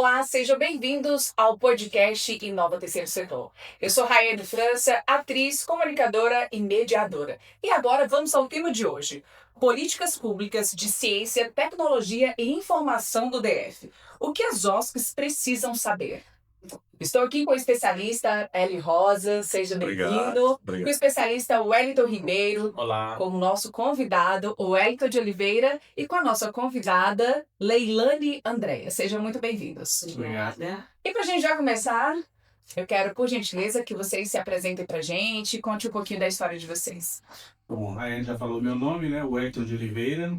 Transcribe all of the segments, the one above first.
Olá, sejam bem-vindos ao podcast Inova Terceiro Setor. Eu sou Raiane França, atriz, comunicadora e mediadora. E agora vamos ao tema de hoje: Políticas Públicas de Ciência, Tecnologia e Informação do DF. O que as OSCs precisam saber? Estou aqui com o especialista Eli Rosa, seja bem-vindo. Com o especialista Wellington Ribeiro. Olá. Com o nosso convidado, o Wellington de Oliveira, e com a nossa convidada, Leilane Andréia. Sejam muito bem-vindos. Obrigada. E para a gente já começar, eu quero, por gentileza, que vocês se apresentem para a gente e conte um pouquinho da história de vocês. Bom, a Anne já falou meu nome, né? Wellington de Oliveira.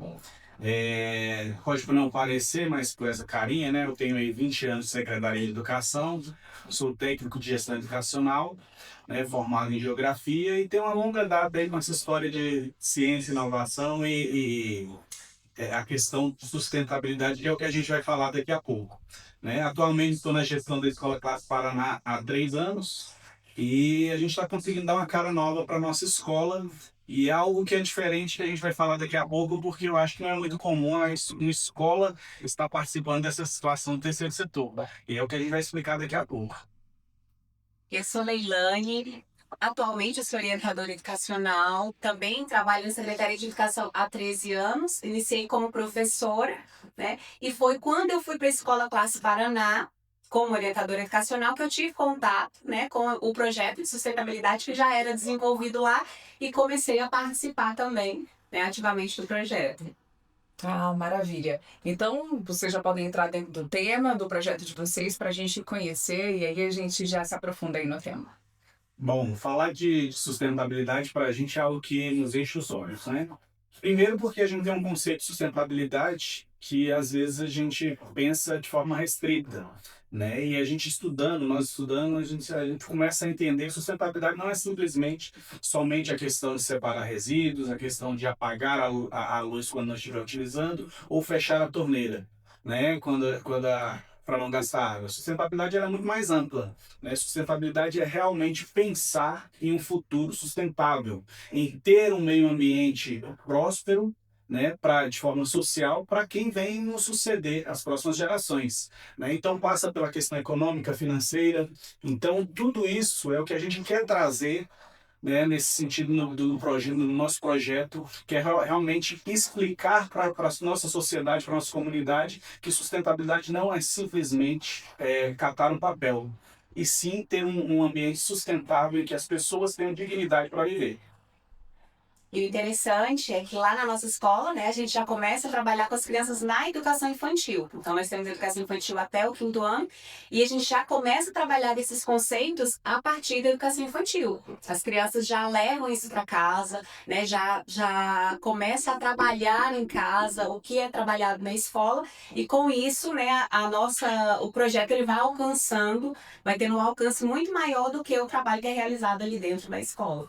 Pode não parecer, mas por essa carinha, né? Eu tenho aí 20 anos de Secretaria de Educação, sou técnico de gestão educacional, né? Formado em Geografia e tenho uma longa data aí com essa história de ciência, inovação e a questão de sustentabilidade, que é o que a gente vai falar daqui a pouco, né? Atualmente estou na gestão da Escola Classe Paraná há 3 anos e a gente está conseguindo dar uma cara nova para a nossa escola. E é algo que é diferente que a gente vai falar daqui a pouco, porque eu acho que não é muito comum uma escola estar participando dessa situação do terceiro setor. E é o que a gente vai explicar daqui a pouco. Eu sou Leilane, atualmente eu sou orientadora educacional, também trabalho na Secretaria de Educação há 13 anos, iniciei como professora, né? E foi quando eu fui para a Escola Classe Paraná, como orientadora educacional, que eu tive contato, né, com o projeto de sustentabilidade que já era desenvolvido lá e comecei a participar também, né, ativamente do projeto. Ah, maravilha. Então, vocês já podem entrar dentro do tema, do projeto de vocês, para a gente conhecer, e aí a gente já se aprofunda aí no tema. Bom, falar de sustentabilidade para a gente é algo que nos enche os olhos, né? Primeiro porque a gente tem um conceito de sustentabilidade que às vezes a gente pensa de forma restrita, né? E a gente estudando, a gente começa a entender que sustentabilidade não é simplesmente somente a questão de separar resíduos, a questão de apagar a luz quando não estiver utilizando ou fechar a torneira, né? Para não gastar água. A sustentabilidade ela é muito mais ampla, né? Sustentabilidade é realmente pensar em um futuro sustentável, em ter um meio ambiente próspero, né, de forma social, para quem vem nos suceder, as próximas gerações, né? Então passa pela questão econômica, financeira. Então tudo isso é o que a gente quer trazer, né, nesse sentido no nosso projeto, que é realmente explicar para a nossa sociedade, para a nossa comunidade, que sustentabilidade não é simplesmente catar um papel, e sim ter um ambiente sustentável em que as pessoas tenham dignidade para viver. E o interessante é que lá na nossa escola, né, a gente já começa a trabalhar com as crianças na educação infantil. Então, nós temos educação infantil até o 5º ano e a gente já começa a trabalhar esses conceitos a partir da educação infantil. As crianças já levam isso para casa, né, já começa a trabalhar em casa o que é trabalhado na escola e com isso, né, o projeto ele vai tendo um alcance muito maior do que o trabalho que é realizado ali dentro da escola.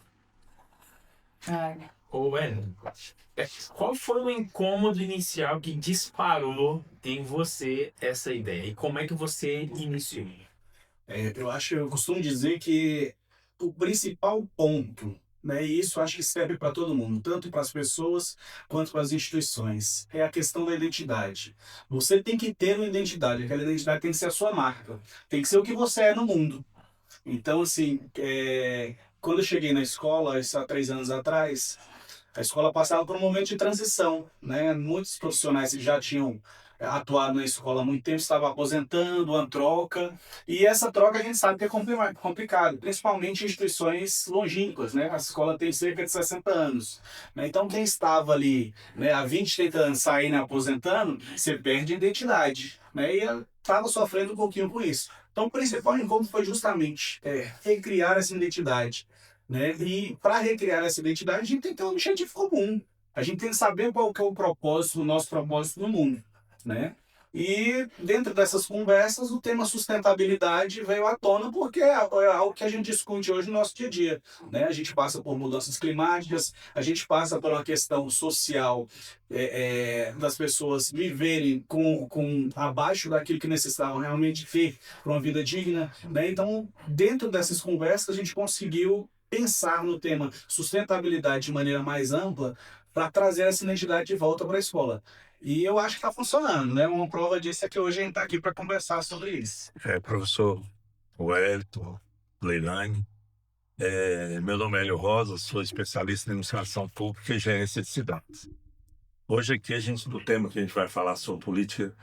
Ô, Wellington, qual foi o incômodo inicial que disparou em você essa ideia? E como é que você iniciou? Eu costumo dizer que o principal ponto, né, e isso acho que serve para todo mundo, tanto para as pessoas quanto para as instituições, é a questão da identidade. Você tem que ter uma identidade, aquela identidade tem que ser a sua marca, tem que ser o que você é no mundo. Então, assim, quando eu cheguei na escola, isso há 3 anos atrás, a escola passava por um momento de transição, né? Muitos profissionais que já tinham atuado na escola há muito tempo estavam aposentando, uma troca, e essa troca a gente sabe que é complicado, principalmente em instituições longínquas, né? A escola tem cerca de 60 anos, né? Então quem estava ali, né, há 20, 30 anos saindo e aposentando, você perde a identidade, né? E estava sofrendo um pouquinho com isso. Então o principal encontro foi justamente recriar essa identidade, né? E para recriar essa identidade, a gente tem que ter um objetivo comum. A gente tem que saber qual que é o propósito, o nosso propósito no mundo, né? E dentro dessas conversas, o tema sustentabilidade veio à tona porque é algo que a gente discute hoje no nosso dia a dia, né? A gente passa por mudanças climáticas, a gente passa por uma questão social das pessoas viverem com abaixo daquilo que necessitavam realmente ter para uma vida digna, né? Então, dentro dessas conversas, a gente conseguiu pensar no tema sustentabilidade de maneira mais ampla para trazer essa identidade de volta para a escola. E eu acho que está funcionando, né? Uma prova disso é que hoje a gente está aqui para conversar sobre isso. Professor Wellington, Leilani, meu nome é Hélio Rosa, sou especialista em administração pública e gerência de cidades. Hoje aqui no tema que a gente vai falar sobre política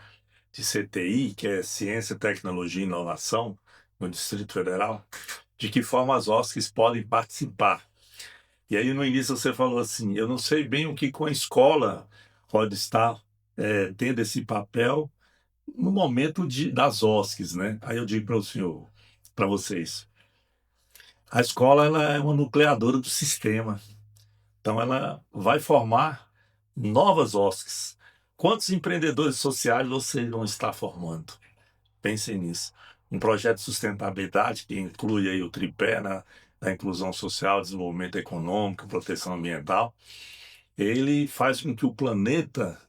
de CTI, que é Ciência, Tecnologia e Inovação, no Distrito Federal, de que forma as OSCs podem participar. E aí no início você falou assim, eu não sei bem o que com a escola pode estar tendo esse papel no momento das OSCs, né? Aí eu digo para o senhor, para vocês, a escola ela é uma nucleadora do sistema, então ela vai formar novas OSCs. Quantos empreendedores sociais vocês vão estar formando? Pensem nisso. Um projeto de sustentabilidade que inclui aí o tripé da inclusão social, desenvolvimento econômico, proteção ambiental, ele faz com que o planeta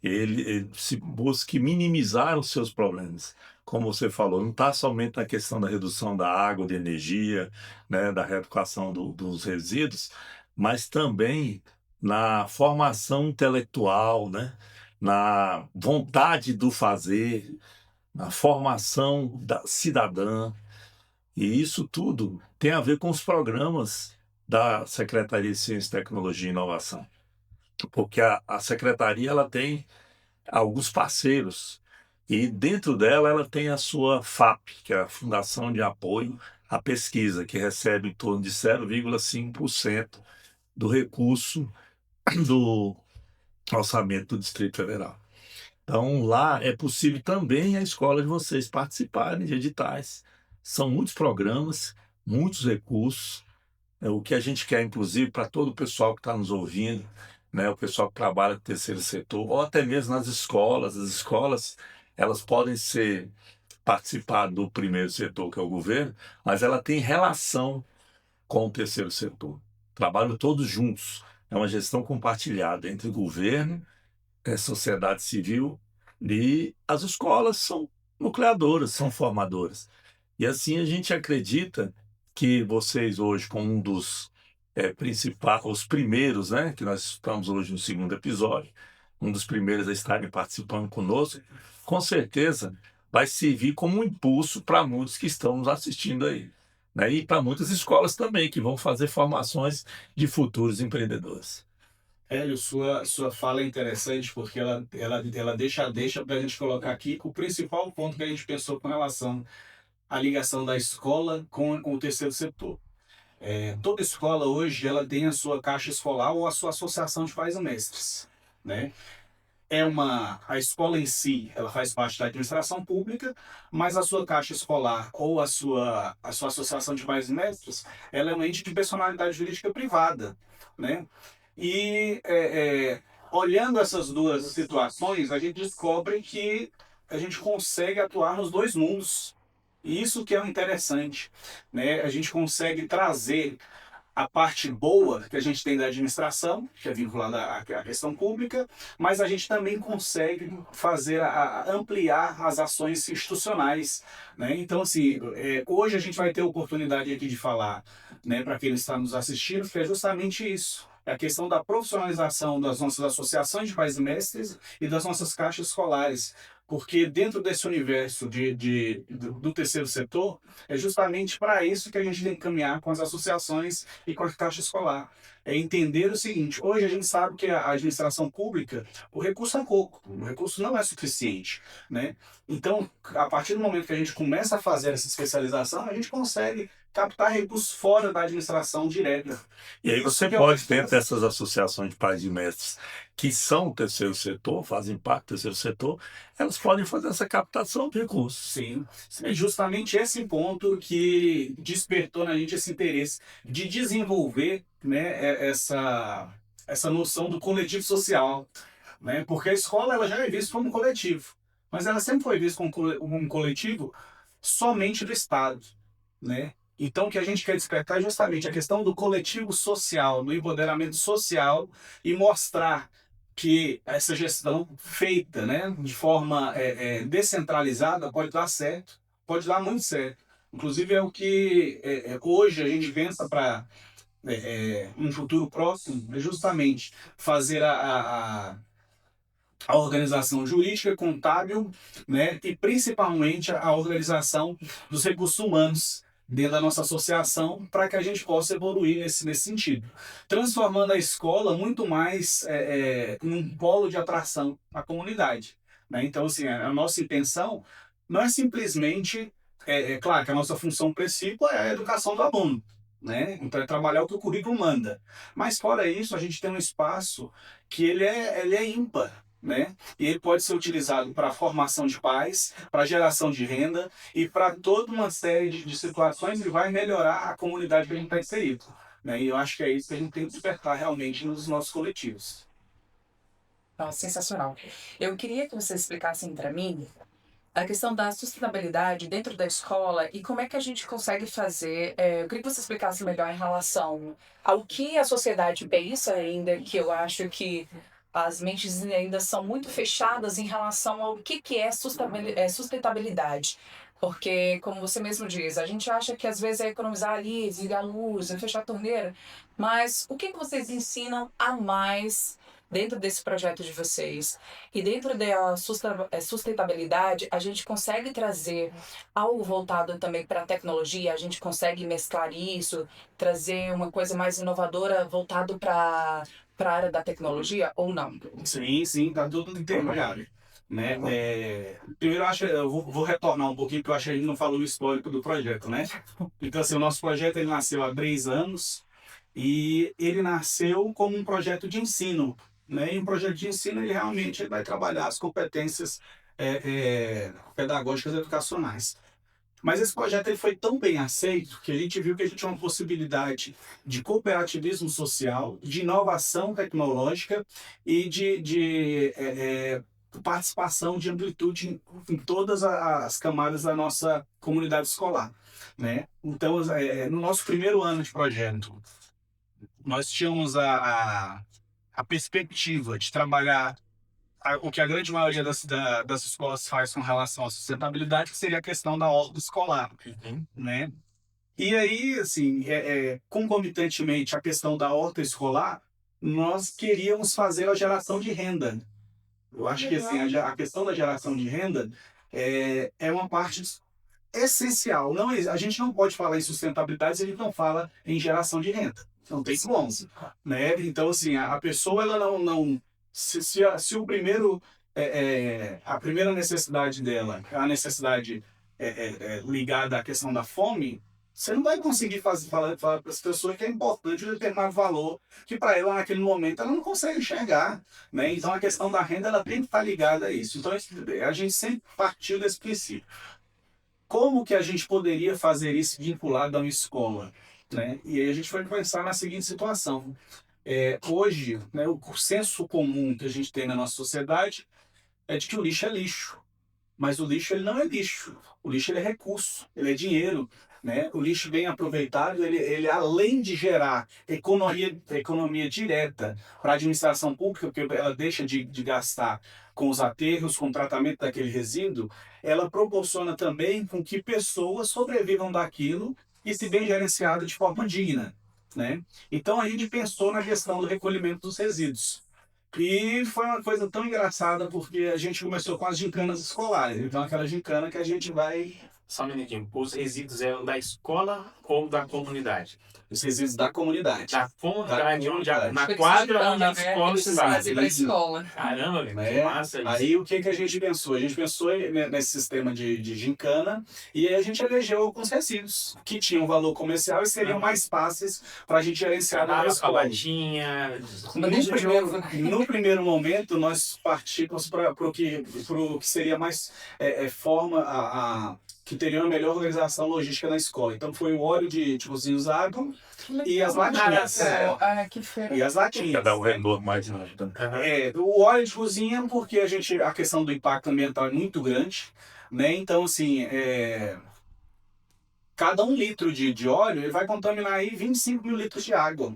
ele se busque minimizar os seus problemas. Como você falou, não está somente na questão da redução da água, de energia, né, da reeducação dos resíduos, mas também na formação intelectual, né, na vontade do fazer, na formação cidadã. E isso tudo tem a ver com os programas da Secretaria de Ciência, Tecnologia e Inovação. Porque a secretaria ela tem alguns parceiros e dentro dela ela tem a sua FAP, que é a Fundação de Apoio à Pesquisa, que recebe em torno de 0,5% do recurso do orçamento do Distrito Federal. Então lá é possível também a escola de vocês participarem de editais. São muitos programas, muitos recursos. O que a gente quer, inclusive, para todo o pessoal que está nos ouvindo, né, o pessoal que trabalha no terceiro setor, ou até mesmo nas escolas. As escolas, elas podem participar do primeiro setor, que é o governo, mas ela tem relação com o terceiro setor. Trabalham todos juntos. É uma gestão compartilhada entre governo, sociedade civil, e as escolas são nucleadoras, são formadoras. E assim a gente acredita que vocês hoje, como um dos principais, os primeiros, né, que nós estamos hoje no segundo episódio, um dos primeiros a estarem participando conosco, com certeza vai servir como um impulso para muitos que estão nos assistindo aí, né, e para muitas escolas também, que vão fazer formações de futuros empreendedores. Hélio, sua fala é interessante porque ela deixa para a gente colocar aqui o principal ponto que a gente pensou com relação à ligação da escola com o terceiro setor. Toda escola hoje ela tem a sua caixa escolar ou a sua associação de pais e mestres, né? A escola em si, ela faz parte da administração pública, mas a sua caixa escolar ou a sua associação de pais e mestres, ela é um ente de personalidade jurídica privada, né? E olhando essas duas situações, a gente descobre que a gente consegue atuar nos dois mundos. E isso que é o interessante, né? A gente consegue trazer a parte boa que a gente tem da administração, que é vinculada à questão pública, mas a gente também consegue fazer ampliar as ações institucionais, né? Então, assim, hoje a gente vai ter a oportunidade aqui de falar, né, para quem está nos assistindo, que é justamente isso. É a questão da profissionalização das nossas associações de pais e mestres e das nossas caixas escolares. Porque dentro desse universo do terceiro setor, é justamente para isso que a gente tem que caminhar com as associações e com a caixa escolar. É entender o seguinte, hoje a gente sabe que a administração pública, o recurso é pouco, o recurso não é suficiente, né? Então, a partir do momento que a gente começa a fazer essa especialização, a gente consegue captar recursos fora da administração direta. E aí você pode, dentro dessas associações de pais e mestres que são o terceiro setor, fazem parte do terceiro setor, elas podem fazer essa captação de recursos. Sim, é justamente esse ponto que despertou na gente esse interesse de desenvolver, né, essa noção do coletivo social, né? Porque a escola ela já é vista como um coletivo, mas ela sempre foi vista como um coletivo somente do Estado, né? Então, o que a gente quer despertar é justamente a questão do coletivo social, do empoderamento social e mostrar que essa gestão feita, né, de forma descentralizada pode dar certo, pode dar muito certo. Inclusive, é o que hoje a gente pensa para um futuro próximo, é justamente fazer a organização jurídica, contábil, né, e principalmente a organização dos recursos humanos dentro da nossa associação para que a gente possa evoluir nesse sentido, transformando a escola muito mais em um polo de atração à comunidade, né? Então, assim, a nossa intenção não é simplesmente, claro que a nossa função principal é a educação do aluno, né? Então é trabalhar o que o currículo manda, mas fora isso a gente tem um espaço que ele é ímpar, né? E ele pode ser utilizado para a formação de pais, para a geração de renda e para toda uma série de situações que vai melhorar a comunidade que a gente está inserido, né? E eu acho que é isso que a gente tem que despertar realmente nos nossos coletivos. Nossa, sensacional. Eu queria que vocês explicassem para mim a questão da sustentabilidade dentro da escola e como é que a gente consegue fazer. Eu queria que você explicasse melhor em relação ao que a sociedade pensa ainda, que eu acho que as mentes ainda são muito fechadas em relação ao que é sustentabilidade. Porque, como você mesmo diz, a gente acha que às vezes é economizar ali, desligar a luz, fechar a torneira, mas o que vocês ensinam a mais dentro desse projeto de vocês? E dentro da sustentabilidade, a gente consegue trazer algo voltado também para a tecnologia, a gente consegue mesclar isso, trazer uma coisa mais inovadora voltado para a área da tecnologia ou não? Sim, tá tudo interligado, né? Primeiro, eu vou retornar um pouquinho, porque eu acho que a gente não falou o histórico do projeto, né? Então, assim, o nosso projeto ele nasceu há 3 anos e ele nasceu como um projeto de ensino, né? E um projeto de ensino, ele realmente vai trabalhar as competências pedagógicas e educacionais. Mas esse projeto ele foi tão bem aceito que a gente viu que a gente tinha uma possibilidade de cooperativismo social, de inovação tecnológica e de participação de amplitude em todas as camadas da nossa comunidade escolar, né? Então, no nosso primeiro ano de projeto, nós tínhamos a perspectiva de trabalhar o que a grande maioria das escolas faz com relação à sustentabilidade, que seria a questão da horta escolar, né? E aí, assim, concomitantemente à questão da horta escolar, nós queríamos fazer a geração de renda. Eu acho que assim, a questão da geração de renda é uma parte essencial. Não, a gente não pode falar em sustentabilidade se a gente não fala em geração de renda. Não tem como, né? Então, assim, a pessoa, ela não se o primeiro, a primeira necessidade dela, a necessidade ligada à questão da fome, você não vai conseguir falar para as pessoas que é importante um determinado valor que para ela naquele momento ela não consegue enxergar, né? Então a questão da renda ela tem que estar ligada a isso. Então a gente sempre partiu desse princípio. Como que a gente poderia fazer isso vinculado a uma escola, né? E aí a gente foi pensar na seguinte situação. Hoje, né, o senso comum que a gente tem na nossa sociedade é de que o lixo é lixo. Mas o lixo ele não é lixo. O lixo ele é recurso, ele é dinheiro, né? O lixo bem aproveitado, ele além de gerar economia direta para a administração pública, porque ela deixa de gastar com os aterros, com o tratamento daquele resíduo, ela proporciona também com que pessoas sobrevivam daquilo e se bem gerenciado de forma digna, né? Então a gente pensou na questão do recolhimento dos resíduos. E foi uma coisa tão engraçada porque a gente começou com as gincanas escolares. Então aquela gincana que a gente vai... Só um minutinho. Os resíduos eram da escola ou da comunidade? Os resíduos da comunidade. Da comunidade, comunidade. na quadra onde a escola se faz. Da escola. Caramba, velho, que É. massa isso. Aí o que a gente pensou? A gente pensou nesse sistema de gincana e aí a gente elegeu alguns resíduos que tinham valor comercial e seriam mais fáceis para a gente gerenciar na escola. Saladinha. No primeiro momento, nós partimos para o que seria mais forma que teria uma melhor organização logística na escola. Então foi o óleo de cozinha usado e as latinhas. Que feira. E as latinhas. Cada um rendor mais rápido. O óleo de cozinha, porque a questão do impacto ambiental é muito grande, né? Então, assim, cada 1 litro de óleo ele vai contaminar aí 25 mil litros de água.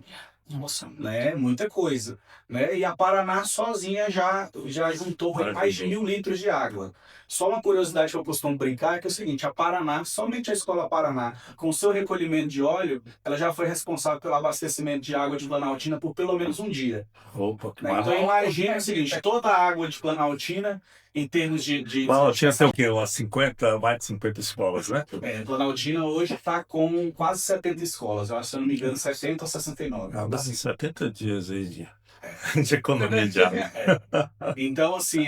Nossa, né? Muita coisa, né? E a Paraná sozinha já juntou mais de 1.000 litros de água. Só uma curiosidade que eu costumo brincar é que é o seguinte, a Paraná, somente a Escola Paraná, com o seu recolhimento de óleo, ela já foi responsável pelo abastecimento de água de Planaltina por pelo menos um dia. Opa, que Né? Então maravilha. imagina o seguinte, toda a água de Planaltina, em termos de Planaltina tem o quê? Umas 50, mais de 50 escolas, né? Planaltina hoje está com quase 70 escolas, eu acho, se eu não me engano, 60 ou 69. Dá uns 70 dias aí de economia de água. Então, assim,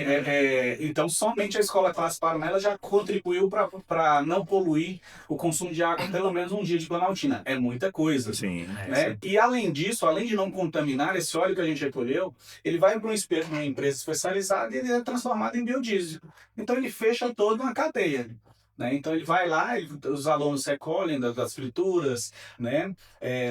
então somente a Escola Classe Paraná ela já contribuiu para não poluir o consumo de água pelo menos um dia de Planaltina. É muita coisa. Sim. Né? E além disso, além de não contaminar, esse óleo que a gente recolheu, ele vai para uma empresa especializada e ele é transformado em biodiesel. Então ele fecha toda uma cadeia. Né? Então ele vai lá, os alunos recolhem das frituras, né?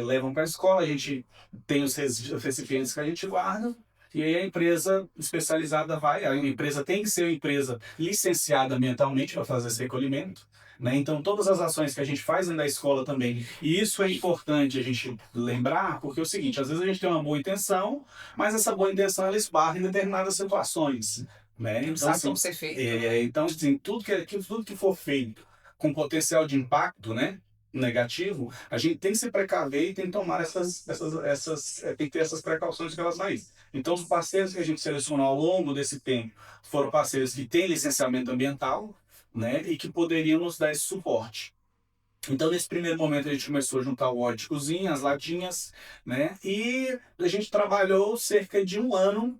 Levam para a escola, a gente tem os recipientes que a gente guarda, e aí a empresa especializada a empresa tem que ser uma empresa licenciada ambientalmente para fazer esse recolhimento. Né? Então, todas as ações que a gente faz dentro da escola também, e isso é importante a gente lembrar, porque é o seguinte, às vezes a gente tem uma boa intenção, mas essa boa intenção ela esbarra em determinadas situações. Né? Não Então, sabe assim, como ser feito. então, assim, tudo que for feito com potencial de impacto, né, negativo, a gente tem que se precaver e tem que tomar tem que ter essas precauções que elas saem. Então, os parceiros que a gente selecionou ao longo desse tempo foram parceiros que têm licenciamento ambiental, né, e que poderiam nos dar esse suporte. Então, nesse primeiro momento, a gente começou a juntar o óleo de cozinha, as latinhas, né, e a gente trabalhou cerca de 1 ano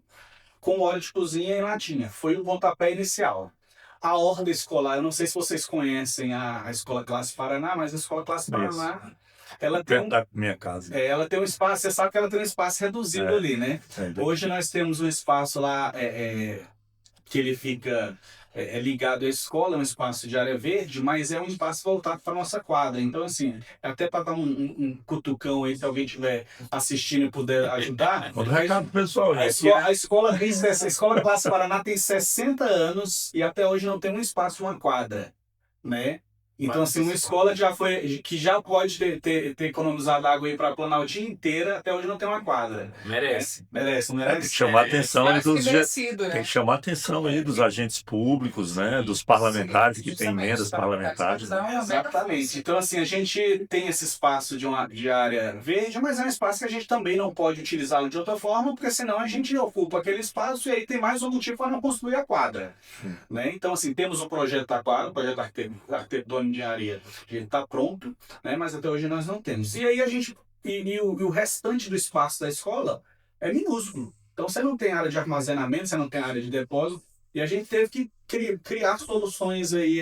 com óleo de cozinha em latinha. Foi o pontapé inicial. A horda escolar, eu não sei se vocês conhecem a Escola Classe Paraná, mas a Escola Classe Paraná, ela tem Perto da minha casa. ela tem um espaço, você sabe que ela tem um espaço reduzido ali, né? Hoje nós temos um espaço lá que ele fica ligado à escola, é um espaço de área verde, mas é um espaço voltado para a nossa quadra. Então, assim, até para dar um cutucão aí, se alguém estiver assistindo e puder ajudar. Manda um recado pro pessoal. A escola Classe Paraná tem 60 anos e até hoje não tem um espaço, uma quadra, né? Então, assim, uma escola que já pode ter economizado água aí para a Planaltina inteira, até hoje não tem uma quadra. Merece. Merece, não Tem que merece? chamar a atenção aí Mais que dos merecido, né? tem que chamar a atenção aí dos agentes públicos, né? Dos parlamentares que têm emendas parlamentares. Exatamente. Então, assim, a gente tem esse espaço de área verde, mas é um espaço que a gente também não pode utilizá-lo de outra forma, porque senão a gente ocupa aquele espaço e aí tem mais um motivo para não construir a quadra. Né? Então, assim, temos o projeto da quadra, o projeto arquitetônico de engenharia, que está pronto, né? Mas até hoje nós não temos. E aí a gente, o restante do espaço da escola é minúsculo. Então, você não tem área de armazenamento, você não tem área de depósito, e a gente teve que criar soluções aí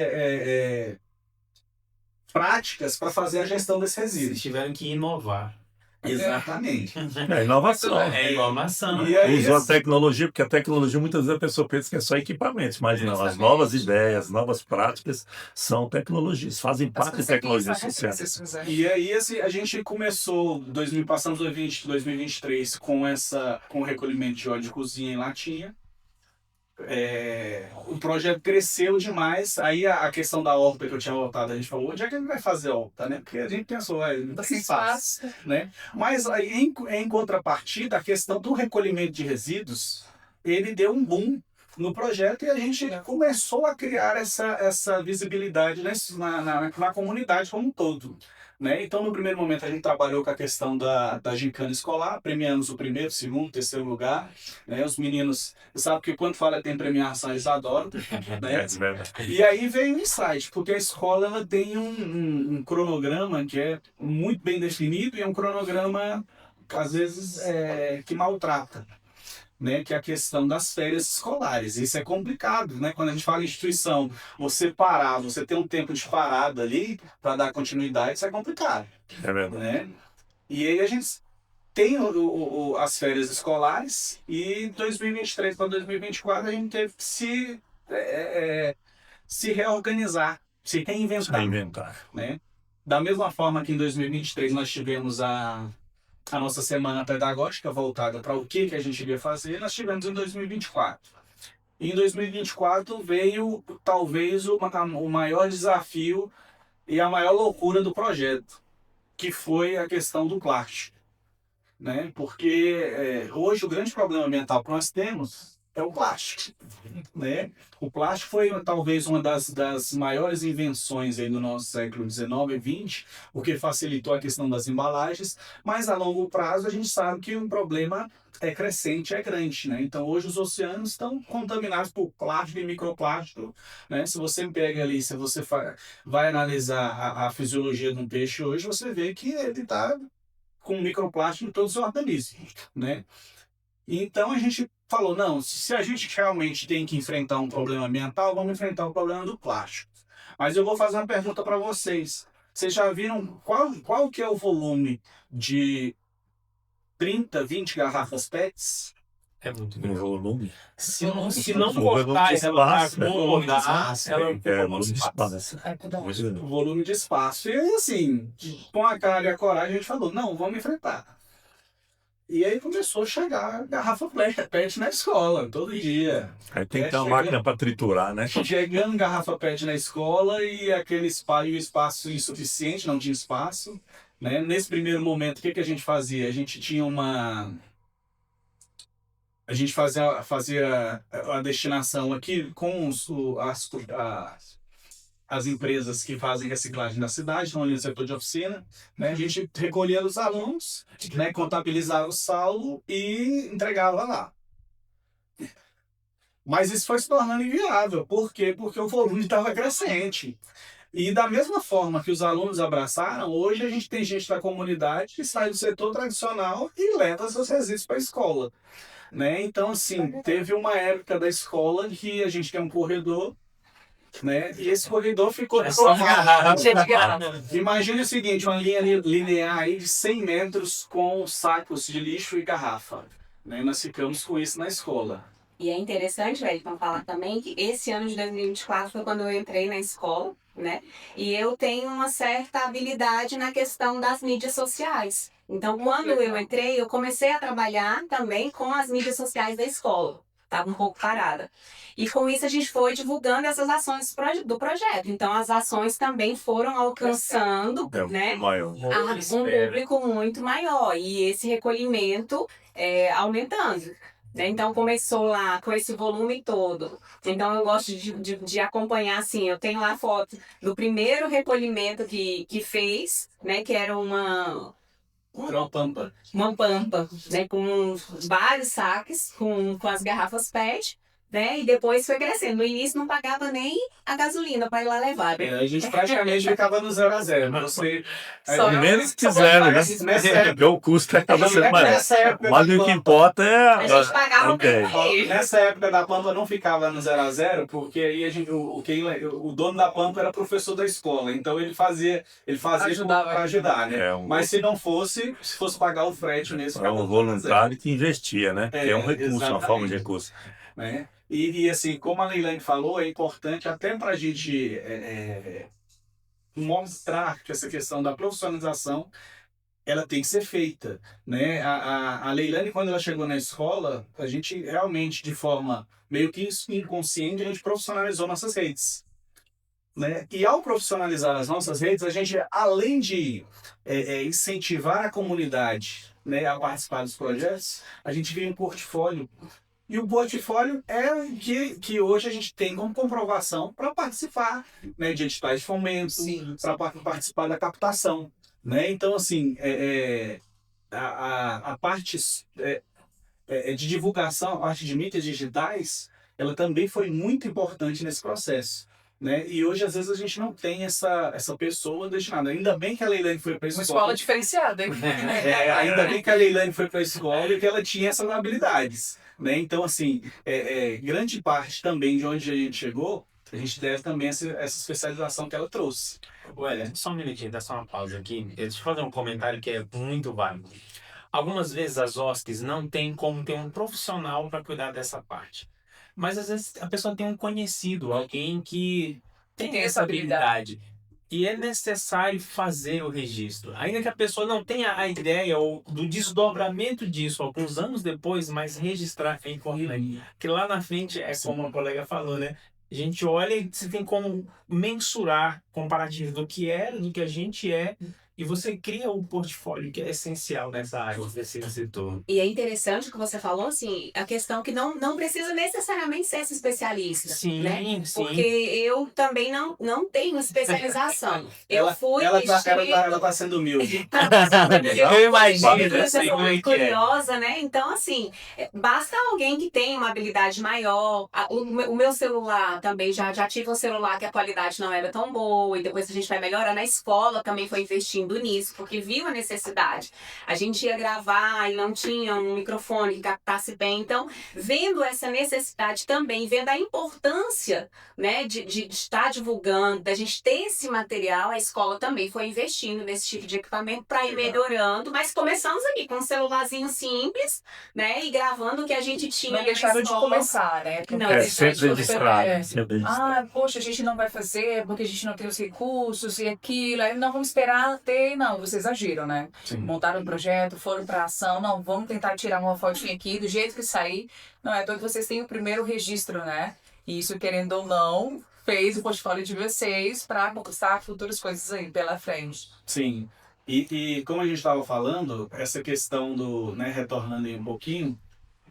práticas para fazer a gestão desses Eles resíduos. tiveram que inovar. Exatamente. É inovação. É inovação. E aí, Usou a tecnologia, porque a tecnologia muitas vezes a pessoa pensa que é só equipamentos, mas não, as Exatamente. novas ideias, novas práticas são tecnologias, fazem parte de tecnologias sociais. E aí a gente começou, passamos 2023 com o recolhimento de óleo de cozinha em latinha. O projeto cresceu demais, aí a questão da horta que eu tinha voltado, a gente falou, onde é que ele vai fazer horta, né? Porque a gente pensou, não tem espaço, né? Mas aí, em contrapartida, a questão do recolhimento de resíduos, ele deu um boom no projeto e a gente começou a criar essa visibilidade na comunidade como um todo. Né? Então, no primeiro momento, a gente trabalhou com a questão da gincana escolar, premiamos o primeiro, segundo, terceiro lugar. Né? Os meninos, sabe que quando fala tem premiação, eles adoram. Né? E aí veio o insight, porque a escola ela tem um cronograma que é muito bem definido e é um cronograma, às vezes, que maltrata. Né, que é a questão das férias escolares. Isso é complicado, né? Quando a gente fala em instituição, você ter um tempo de parada ali para dar continuidade, isso é complicado. É verdade. Né? E aí a gente tem as férias escolares e 2023 para 2024 a gente teve que se reorganizar, se reinventar. Né? Da mesma forma que em 2023 nós tivemos a nossa semana pedagógica voltada para o que a gente iria fazer, nós tivemos em 2024. E em 2024 veio talvez o maior desafio e a maior loucura do projeto, que foi a questão do plástico. né? Porque hoje o grande problema ambiental que nós temos é o plástico, né? O plástico foi talvez uma das maiores invenções aí do nosso século XIX e XX, porque facilitou a questão das embalagens, mas a longo prazo a gente sabe que o problema é crescente, é grande, né? Então hoje os oceanos estão contaminados por plástico e microplástico, né? Se você pega ali, se você vai analisar a fisiologia de um peixe hoje, você vê que ele está com microplástico em todos os organismos, né? Então a gente falou, não, se a gente realmente tem que enfrentar um problema ambiental, vamos enfrentar o problema do plástico. Mas eu vou fazer uma pergunta para vocês. Vocês já viram qual que é o volume de 30, 20 garrafas PETs? É muito Um grande. volume. Se não O cortar ela espaço, acomodar, ela Volume de espaço. Muito grande. O volume de espaço. E aí, assim, com a cara e a coragem, a gente falou, não, vamos enfrentar. E aí começou a chegar garrafa PET na escola, todo dia. Aí tem que ter uma máquina para triturar, né? Chegando garrafa PET na escola e aquele espaço insuficiente, não tinha espaço, né? Nesse primeiro momento, o que a gente fazia? A gente tinha a gente fazia a destinação aqui com as empresas que fazem reciclagem da cidade, estão ali no setor de oficina, né? A gente recolhia dos alunos, né? Contabilizava o saldo e entregava lá. Mas isso foi se tornando inviável. Por quê? Porque o volume estava crescente. E da mesma forma que os alunos abraçaram, hoje a gente tem gente da comunidade que sai do setor tradicional e leva seus resíduos para a escola, né? Então, assim, teve uma época da escola que a gente tem um corredor, né? E esse corredor ficou Cheio de garrafa. Imagine o seguinte, uma linha linear aí de 100 metros com sacos de lixo e garrafa, né? Nós ficamos com isso na escola. E é interessante, Wellington, falar também que esse ano de 2024 foi quando eu entrei na escola, né? E eu tenho uma certa habilidade na questão das mídias sociais. Então, quando eu entrei, eu comecei a trabalhar também com as mídias sociais da escola. Estava um pouco parada. E com isso a gente foi divulgando essas ações do projeto. Então, as ações também foram alcançando, né? Maior. Um público muito maior e esse recolhimento aumentando. Então começou lá com esse volume todo. Então eu gosto de acompanhar assim, eu tenho lá foto do primeiro recolhimento que fez, né? Que era uma Pampa. pampa, né? Com vários saques, com as garrafas PET. Né? E depois foi crescendo. No início não pagava nem a gasolina para ir lá levar. A gente praticamente ficava no 0 a 0. Você, Só Menos que zero, né? Nessa época, Porque o custo acaba sendo maior. nessa época Mas da o que Pampa, importa é. A gente pagava Ok. nessa época da Pampa não ficava no 0 a 0, porque aí o dono da Pampa era professor da escola, então ele fazia Ajudava. para ajudar, né? É Mas se fosse pagar o frete nesse É um voluntário que investia, né? Que é um recurso, uma exatamente. forma de recurso. Né? E assim, como a Leilane falou, é importante até para a gente mostrar que essa questão da profissionalização ela tem que ser feita, né? A Leilane, quando ela chegou na escola, a gente realmente, de forma meio que inconsciente, a gente profissionalizou nossas redes, né? E ao profissionalizar as nossas redes, a gente, além de incentivar a comunidade, né, a participar dos projetos, a gente cria um portfólio. E o portfólio é que hoje a gente tem como comprovação para participar, né, de editais de fomento, para participar da captação. Né? Então, assim, a parte de divulgação, a parte de mídias digitais, ela também foi muito importante nesse processo. Né? E hoje, às vezes, a gente não tem essa pessoa destinada. Ainda bem que a Leilane foi para a Uma escola. escola diferenciada, hein? Ainda bem que a Leilane foi para a escola e que ela tinha essas habilidades. Né? Então, assim, grande parte também de onde a gente chegou, a gente deve também essa especialização que ela trouxe. Olha, só um minutinho, dá só uma pausa aqui. Deixa eu fazer um comentário que é muito válido. Algumas vezes as OSCs não tem como ter um profissional para cuidar dessa parte. Mas às vezes a pessoa tem um conhecido, alguém que tem essa habilidade. E é necessário fazer o registro. Ainda que a pessoa não tenha a ideia ou do desdobramento disso alguns anos depois, mas registrar é importante. Porque lá na frente, é como a colega falou, né? A gente olha e você tem como mensurar comparativo do que a gente é e você cria um portfólio que é essencial nessa área que você citou. E é interessante o que você falou, assim, a questão que não precisa necessariamente ser esse especialista, Sim, né? sim. Porque eu também não tenho especialização. Eu fui Ela tá sendo humilde. Eu imagino, eu eu sei sou como é muito que é. curiosa, né? Então, assim, basta alguém que tenha uma habilidade maior. O meu celular também, já tive um celular que a qualidade não era tão boa, e depois a gente vai melhorando. A escola também foi investindo nisso, porque viu a necessidade. A gente ia gravar e não tinha um microfone que captasse bem. Então, vendo essa necessidade também, vendo a importância, né, de estar divulgando, da gente ter esse material, a escola também foi investindo nesse tipo de equipamento para ir melhorando. Mas começamos aqui com um celularzinho simples, né, e gravando o que a gente tinha. Não na deixaram de escola. começar, né? Porque Não, Sempre registrado. É. Sempre registrado. Ah, poxa, a gente não vai fazer porque a gente não tem os recursos e aquilo. Aí não vamos esperar ter. Não, vocês agiram, né? Sim. Montaram um projeto, foram pra ação. Não, vamos tentar tirar uma fotinha aqui do jeito que sair. Não é todo vocês têm o primeiro registro, né? E isso, querendo ou não, fez o portfólio de vocês para conquistar futuras coisas aí pela frente. Sim. E como a gente estava falando, essa questão do, né, retornando aí um pouquinho,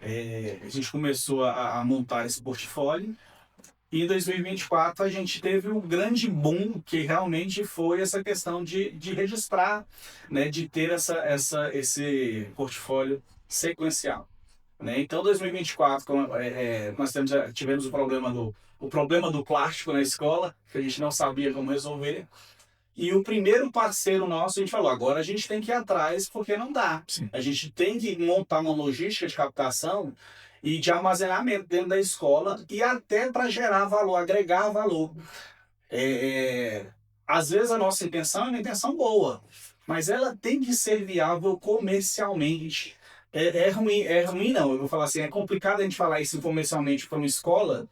a gente começou a montar esse portfólio. E em 2024 a gente teve um grande boom que realmente foi essa questão de registrar, né, de ter esse portfólio sequencial. Né? Então, 2024, nós tivemos o problema do plástico na escola, que a gente não sabia como resolver. E o primeiro parceiro nosso, a gente falou, agora a gente tem que ir atrás porque não dá. Sim. A gente tem que montar uma logística de captação e de armazenamento dentro da escola e até para gerar valor, agregar valor. Às vezes a nossa intenção é uma intenção boa, mas ela tem que ser viável comercialmente. É ruim não, eu vou falar assim, é complicado a gente falar isso comercialmente para uma escola,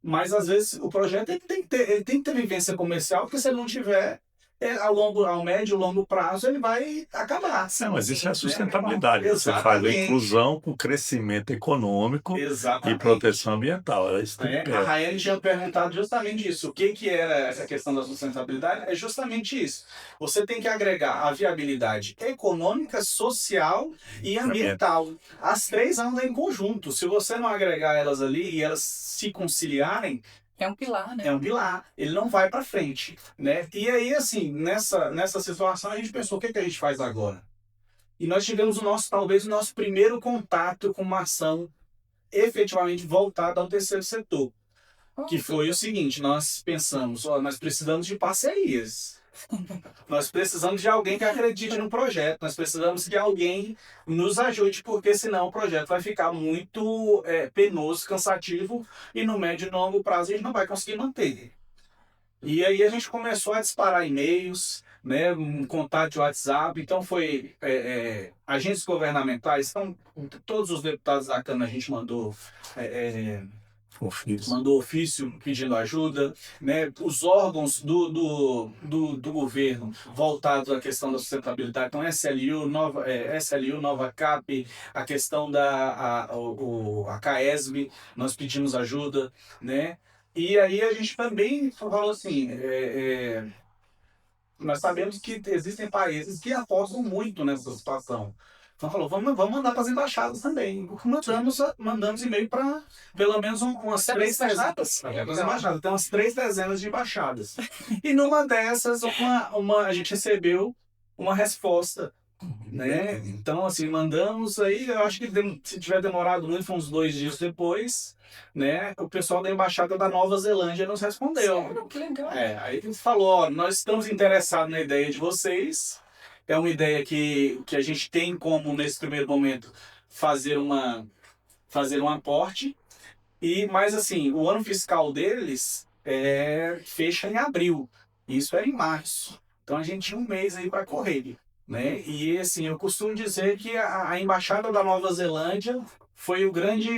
mas às vezes o projeto ele tem que ter vivência comercial, porque se ele não tiver, ao médio e longo prazo, ele vai acabar. Não, mas isso é a sustentabilidade. Você faz a Exatamente. inclusão com crescimento econômico e Exatamente. proteção ambiental. É isso que A pega. Raiane tinha perguntado justamente isso. O que era essa questão da sustentabilidade? É justamente isso. Você tem que agregar a viabilidade econômica, social e ambiental. As três andam em conjunto. Se você não agregar elas ali e elas se conciliarem, É um pilar, né? é um pilar, ele não vai para frente, né? E aí, assim, nessa situação, a gente pensou, o que a gente faz agora? E nós tivemos talvez o nosso primeiro contato com uma ação efetivamente voltada ao terceiro setor, que foi o seguinte, nós pensamos, nós precisamos de parcerias. Nós precisamos de alguém que acredite no projeto, nós precisamos que alguém nos ajude, porque senão o projeto vai ficar muito penoso, cansativo, e no médio e longo prazo a gente não vai conseguir manter. E aí a gente começou a disparar e-mails, né, um contato de WhatsApp, então foi agentes governamentais, então todos os deputados da Câmara a gente mandou ofício pedindo ajuda, né? Os órgãos do governo voltados à questão da sustentabilidade, então SLU, Nova Cap, a questão a CAESB, nós pedimos ajuda, né? E aí a gente também falou assim, nós sabemos que existem países que apostam muito nessa situação. Então falou, vamos mandar para as embaixadas também. Mandamos e-mail para pelo menos umas 3 embaixadas. Tem umas 3 dezenas de embaixadas. E numa dessas, a gente recebeu uma resposta. Né? Então, assim, mandamos aí, eu acho que se tiver demorado muito, foi uns 2 dias depois, né? O pessoal da Embaixada da Nova Zelândia nos respondeu. Sério? Que legal. Aí ele falou, ó, nós estamos interessados na ideia de vocês, é uma ideia que a gente tem como, nesse primeiro momento, fazer um aporte, mas assim, o ano fiscal deles fecha em abril, isso era em março, então a gente tinha um mês aí para correr. Né? E assim, eu costumo dizer que a Embaixada da Nova Zelândia foi o grande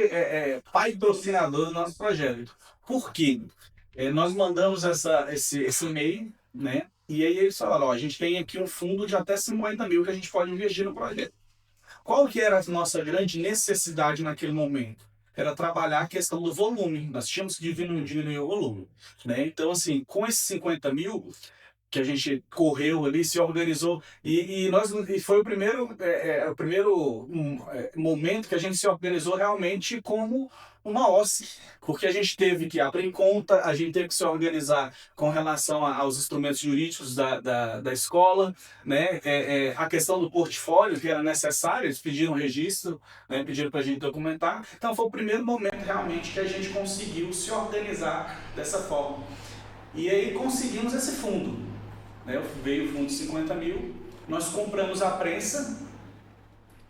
patrocinador do nosso projeto. Por quê? Nós mandamos esse e-mail, né? E aí eles falaram, ó, a gente tem aqui um fundo de até 50 mil que a gente pode investir no projeto. Qual que era a nossa grande necessidade naquele momento? Era trabalhar a questão do volume. Nós tínhamos que diminuir o volume. Né? Então, assim, com esses 50 mil, que a gente correu ali, se organizou e foi o primeiro momento que a gente se organizou realmente como uma OSC, porque a gente teve que abrir conta, a gente teve que se organizar com relação aos instrumentos jurídicos da escola, né? A questão do portfólio que era necessário, eles pediram registro, né? Pediram para a gente documentar. Então foi o primeiro momento realmente que a gente conseguiu se organizar dessa forma. E aí conseguimos esse fundo, né? Veio o fundo de 50 mil, nós compramos a prensa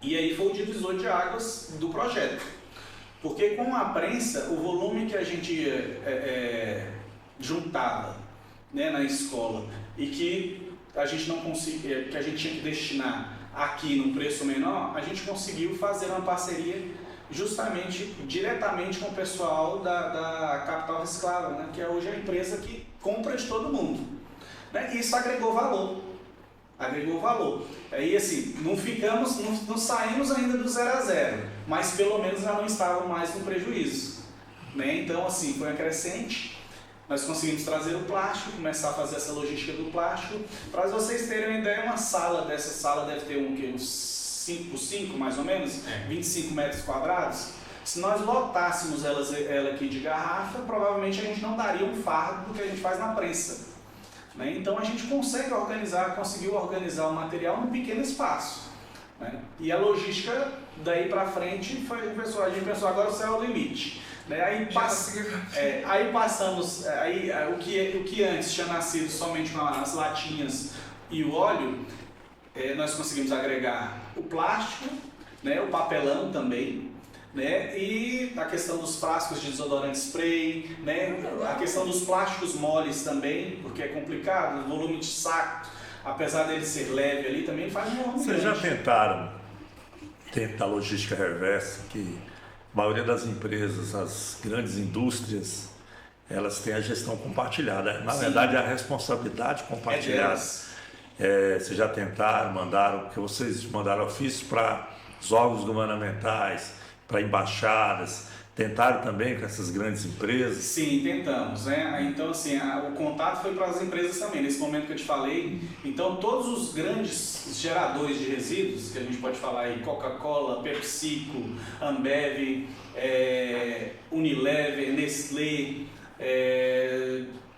e aí foi o divisor de águas do projeto. Porque com a prensa, o volume que a gente juntava, né, na escola e que a gente não conseguia, que a gente tinha que destinar aqui num preço menor, a gente conseguiu fazer uma parceria justamente, diretamente com o pessoal da Capital Reciclável, né, que é hoje a empresa que compra de todo mundo. Né, e isso agregou valor. Aí assim, não saímos ainda do 0 a 0, mas pelo menos já não estávamos mais no prejuízo. Né? Então assim, foi uma crescente, nós conseguimos trazer o plástico, começar a fazer essa logística do plástico. Para vocês terem uma ideia, uma sala dessa sala deve ter uns 5 por 5 mais ou menos, 25 metros quadrados. Se nós lotássemos ela aqui de garrafa, provavelmente a gente não daria um fardo do que a gente faz na prensa. Né? Então a gente conseguiu organizar o material num pequeno espaço. Né? E a logística daí para frente a gente pensou, agora o céu é o limite. Né? Aí passamos, o que antes tinha nascido somente com as latinhas e o óleo, nós conseguimos agregar o plástico, né? O papelão também. Né? E a questão dos frascos de desodorante spray, né? A questão dos plásticos moles também, porque é complicado, o volume de saco, apesar dele ser leve ali, também faz um volume grande. Vocês já tentaram a logística reversa, que a maioria das empresas, as grandes indústrias, elas têm a gestão compartilhada. Na verdade, a responsabilidade compartilhada. Vocês já tentaram, porque vocês mandaram ofícios para os órgãos governamentais, para embaixadas, tentaram também com essas grandes empresas? Sim, tentamos, né? Então, assim, o contato foi para as empresas também, nesse momento que eu te falei. Então, todos os grandes geradores de resíduos, que a gente pode falar aí, Coca-Cola, PepsiCo, Ambev, Unilever, Nestlé,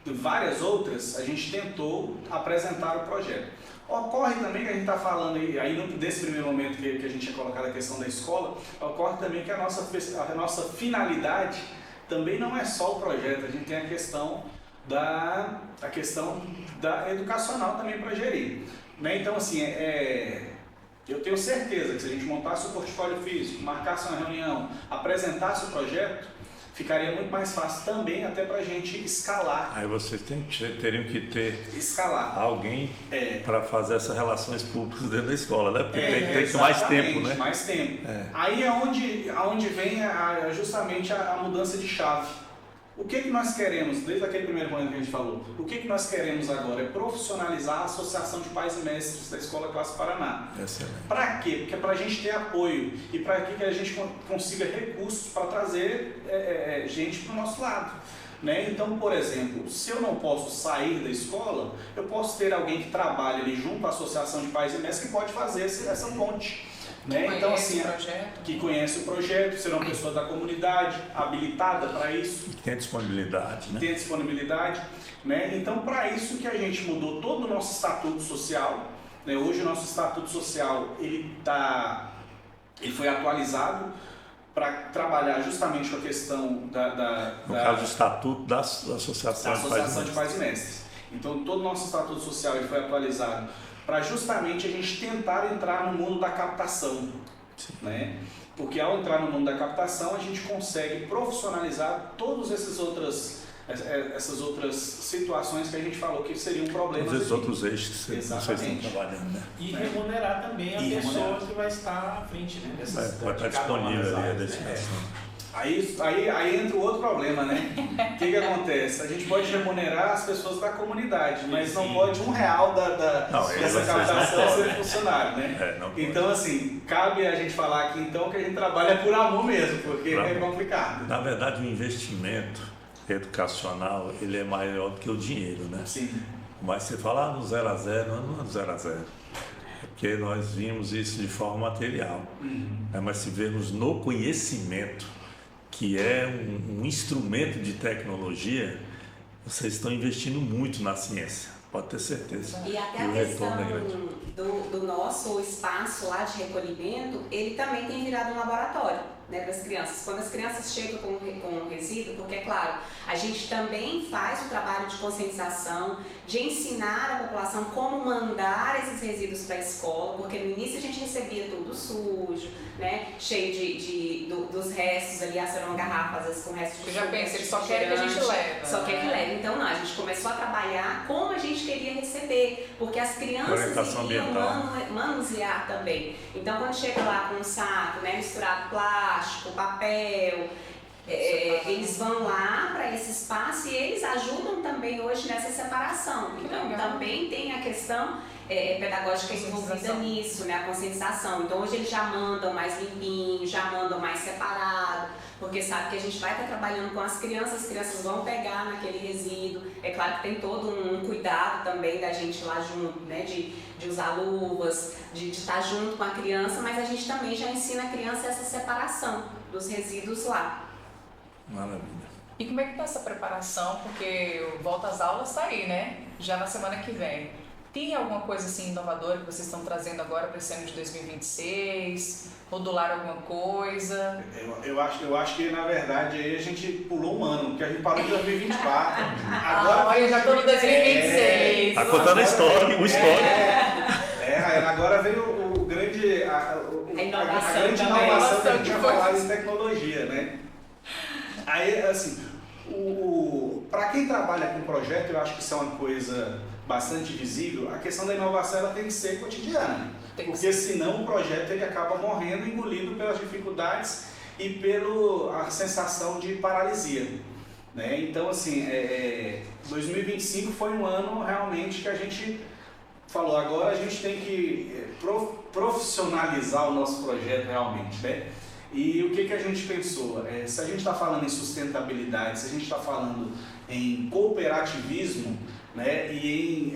várias outras, a gente tentou apresentar o projeto. Ocorre também que a gente está falando aí desse primeiro momento que a gente tinha colocado a questão da escola, ocorre também que a nossa finalidade também não é só o projeto, a gente tem a questão da educacional também para gerir. Né? Então, assim, eu tenho certeza que se a gente montasse o portfólio físico, marcasse uma reunião, apresentasse o projeto, ficaria muito mais fácil também até para a gente escalar. Aí vocês teriam que ter alguém para fazer essas relações públicas dentro da escola, né? Porque tem que ter mais tempo, né? Mais tempo. Aí é onde vem justamente a mudança de chave. O que nós queremos, desde aquele primeiro momento que a gente falou, o que nós queremos agora é profissionalizar a Associação de Pais e Mestres da Escola Classe Paraná. Para quê? Porque é para a gente ter apoio e para que a gente consiga recursos para trazer gente para o nosso lado. Né? Então, por exemplo, se eu não posso sair da escola, eu posso ter alguém que trabalha ali junto à Associação de Pais e Mestres que pode fazer essa ponte. Né? Então, assim, que conhece o projeto, ser uma pessoa da comunidade, habilitada para isso. Tem disponibilidade, né? Tem disponibilidade. Né? Então, para isso que a gente mudou todo o nosso estatuto social. Né? Hoje o nosso estatuto social ele foi atualizado para trabalhar justamente com a questão no caso do estatuto da Associação de Pais e Mestres. Então, todo o nosso estatuto social ele foi atualizado para justamente a gente tentar entrar no mundo da captação, né? Porque ao entrar no mundo da captação a gente consegue profissionalizar todas essas outras situações que a gente falou que seriam problemas. Esses outros eixos que vocês estão trabalhando, né? E remunerar também a pessoa que vai estar à frente, né? Vai estar disponível ali a destinação. Aí entra o outro problema, né? O que acontece? A gente pode remunerar as pessoas da comunidade, mas não pode R$1 dessa captação ser funcionário, né? Então, assim, cabe a gente falar aqui então que a gente trabalha por amor mesmo, porque é complicado. Na verdade, o investimento educacional ele é maior do que o dinheiro, né? Sim. Mas você fala no 0 a 0, não é no 0 a 0. Porque nós vimos isso de forma material. Mas se vemos no conhecimento, que é um instrumento de tecnologia, vocês estão investindo muito na ciência, pode ter certeza. E até a questão do nosso espaço lá de recolhimento, ele também tem virado um laboratório, né, para as crianças. Quando as crianças chegam com o resíduo, porque é claro, a gente também faz o trabalho de conscientização, de ensinar a população como mandar esses resíduos para a escola, porque no início a gente recebia tudo sujo, né, cheio dos restos ali, eram garrafas às vezes com restos de Eu já suco, penso, eles só querem que a gente leve. só quer que leve. Então não, a gente começou a trabalhar como a gente queria receber, porque as crianças iriam manusear também. Então quando chega lá com um saco, né, misturado plástico, papel, eles vão lá para esse espaço e eles ajudam também hoje nessa separação. Então também tem a questão pedagógica envolvida nisso, né, a conscientização. Então hoje eles já mandam mais limpinho, já mandam mais separado, porque sabe que a gente vai estar trabalhando com as crianças vão pegar naquele resíduo. É claro que tem todo um cuidado também da gente lá junto, né, de usar luvas, de estar junto com a criança, mas a gente também já ensina a criança essa separação dos resíduos lá. Maravilha. E como é que tá essa preparação? Porque volta às aulas tá aí, né? Já na semana que vem. Tem alguma coisa assim inovadora que vocês estão trazendo agora para esse ano de 2026? Modular alguma coisa? Eu acho que na verdade aí a gente pulou um ano, porque a gente parou em 2024. Agora eu já estou no 2026. Tá contando a história, o histórico. Agora veio o grande, a grande inovação que a gente tinha falado em tecnologia, né? Aí, assim, para quem trabalha com projeto, eu acho que isso é uma coisa bastante visível. A questão da inovação ela tem que ser cotidiana, porque senão o projeto ele acaba morrendo, engolido pelas dificuldades e pela sensação de paralisia, né? Então, assim, 2025 foi um ano realmente que a gente falou, agora a gente tem que profissionalizar o nosso projeto realmente, né? E o que a gente pensou? Se a gente está falando em sustentabilidade, se a gente está falando em cooperativismo, né, e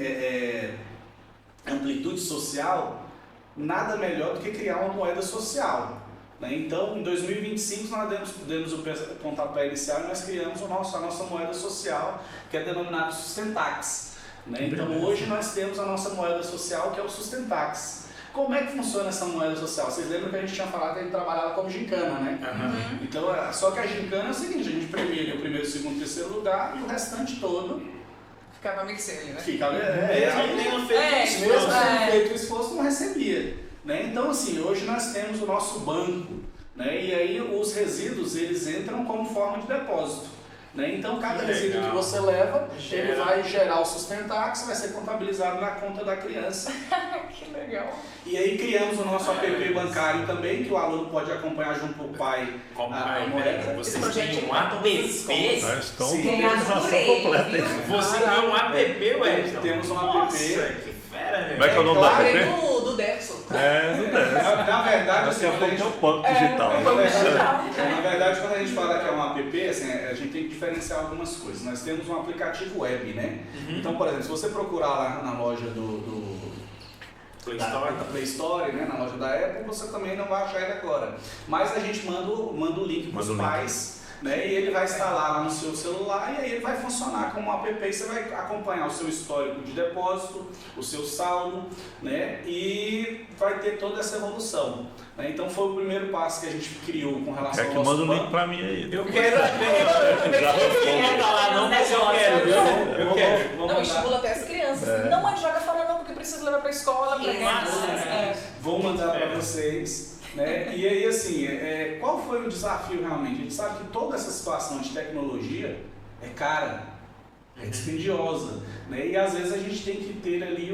em amplitude social, nada melhor do que criar uma moeda social, né? Então, em 2025, nós demos o pontapé inicial e nós criamos a nossa moeda social, que é denominada Sustentax, né? Então, hoje nós temos a nossa moeda social, que é o Sustentax. Como é que funciona essa moeda social? Vocês lembram que a gente tinha falado que a gente trabalhava como gincana, né? Uhum. Então, só que a gincana é o seguinte, a gente premia o primeiro, segundo, terceiro lugar e o restante todo ficava mixelho, né? Ficava, mesmo feito o esforço, não recebia, né? Então, assim, hoje nós temos o nosso banco, né? E aí os resíduos, eles entram como forma de depósito, né? Então, cada resíduo que você leva, ele vai gerar o Sustentax, vai ser contabilizado na conta da criança. Que legal! E aí criamos o nosso app bancário também, que o aluno pode acompanhar junto com o pai a moeda. Vocês têm um app? Estão com organização completa. Você criou um app, Wellington? Temos um app. Nossa, que fera, velho. Como é que é o nome do app? Do Dexo. Do Dexo. Na verdade, Daqui a pouco é o banco digital. Na verdade, quando a gente fala que é um app, assim, a gente tem que diferenciar algumas coisas. Nós temos um aplicativo web, né? Então, por exemplo, se você procurar lá na loja do Play Store, né, na loja da Apple, você também não vai achar ele agora. Mas a gente manda o link para os pais, né, e ele vai instalar lá no seu celular e aí ele vai funcionar como um app e você vai acompanhar o seu histórico de depósito, o seu saldo, né, e vai ter toda essa evolução. Né? Então foi o primeiro passo que a gente criou com relação ao nosso manda o link banco. para mim aí. Eu quero não, mas eu quero. Eu quero. Não, estimula até as crianças. Não, mãe, joga fora não, porque precisa levar para a escola. Vou mandar para vocês. Né? E aí, assim, qual foi o desafio realmente? A gente sabe que toda essa situação de tecnologia é cara, é dispendiosa, né? E às vezes a gente tem que ter ali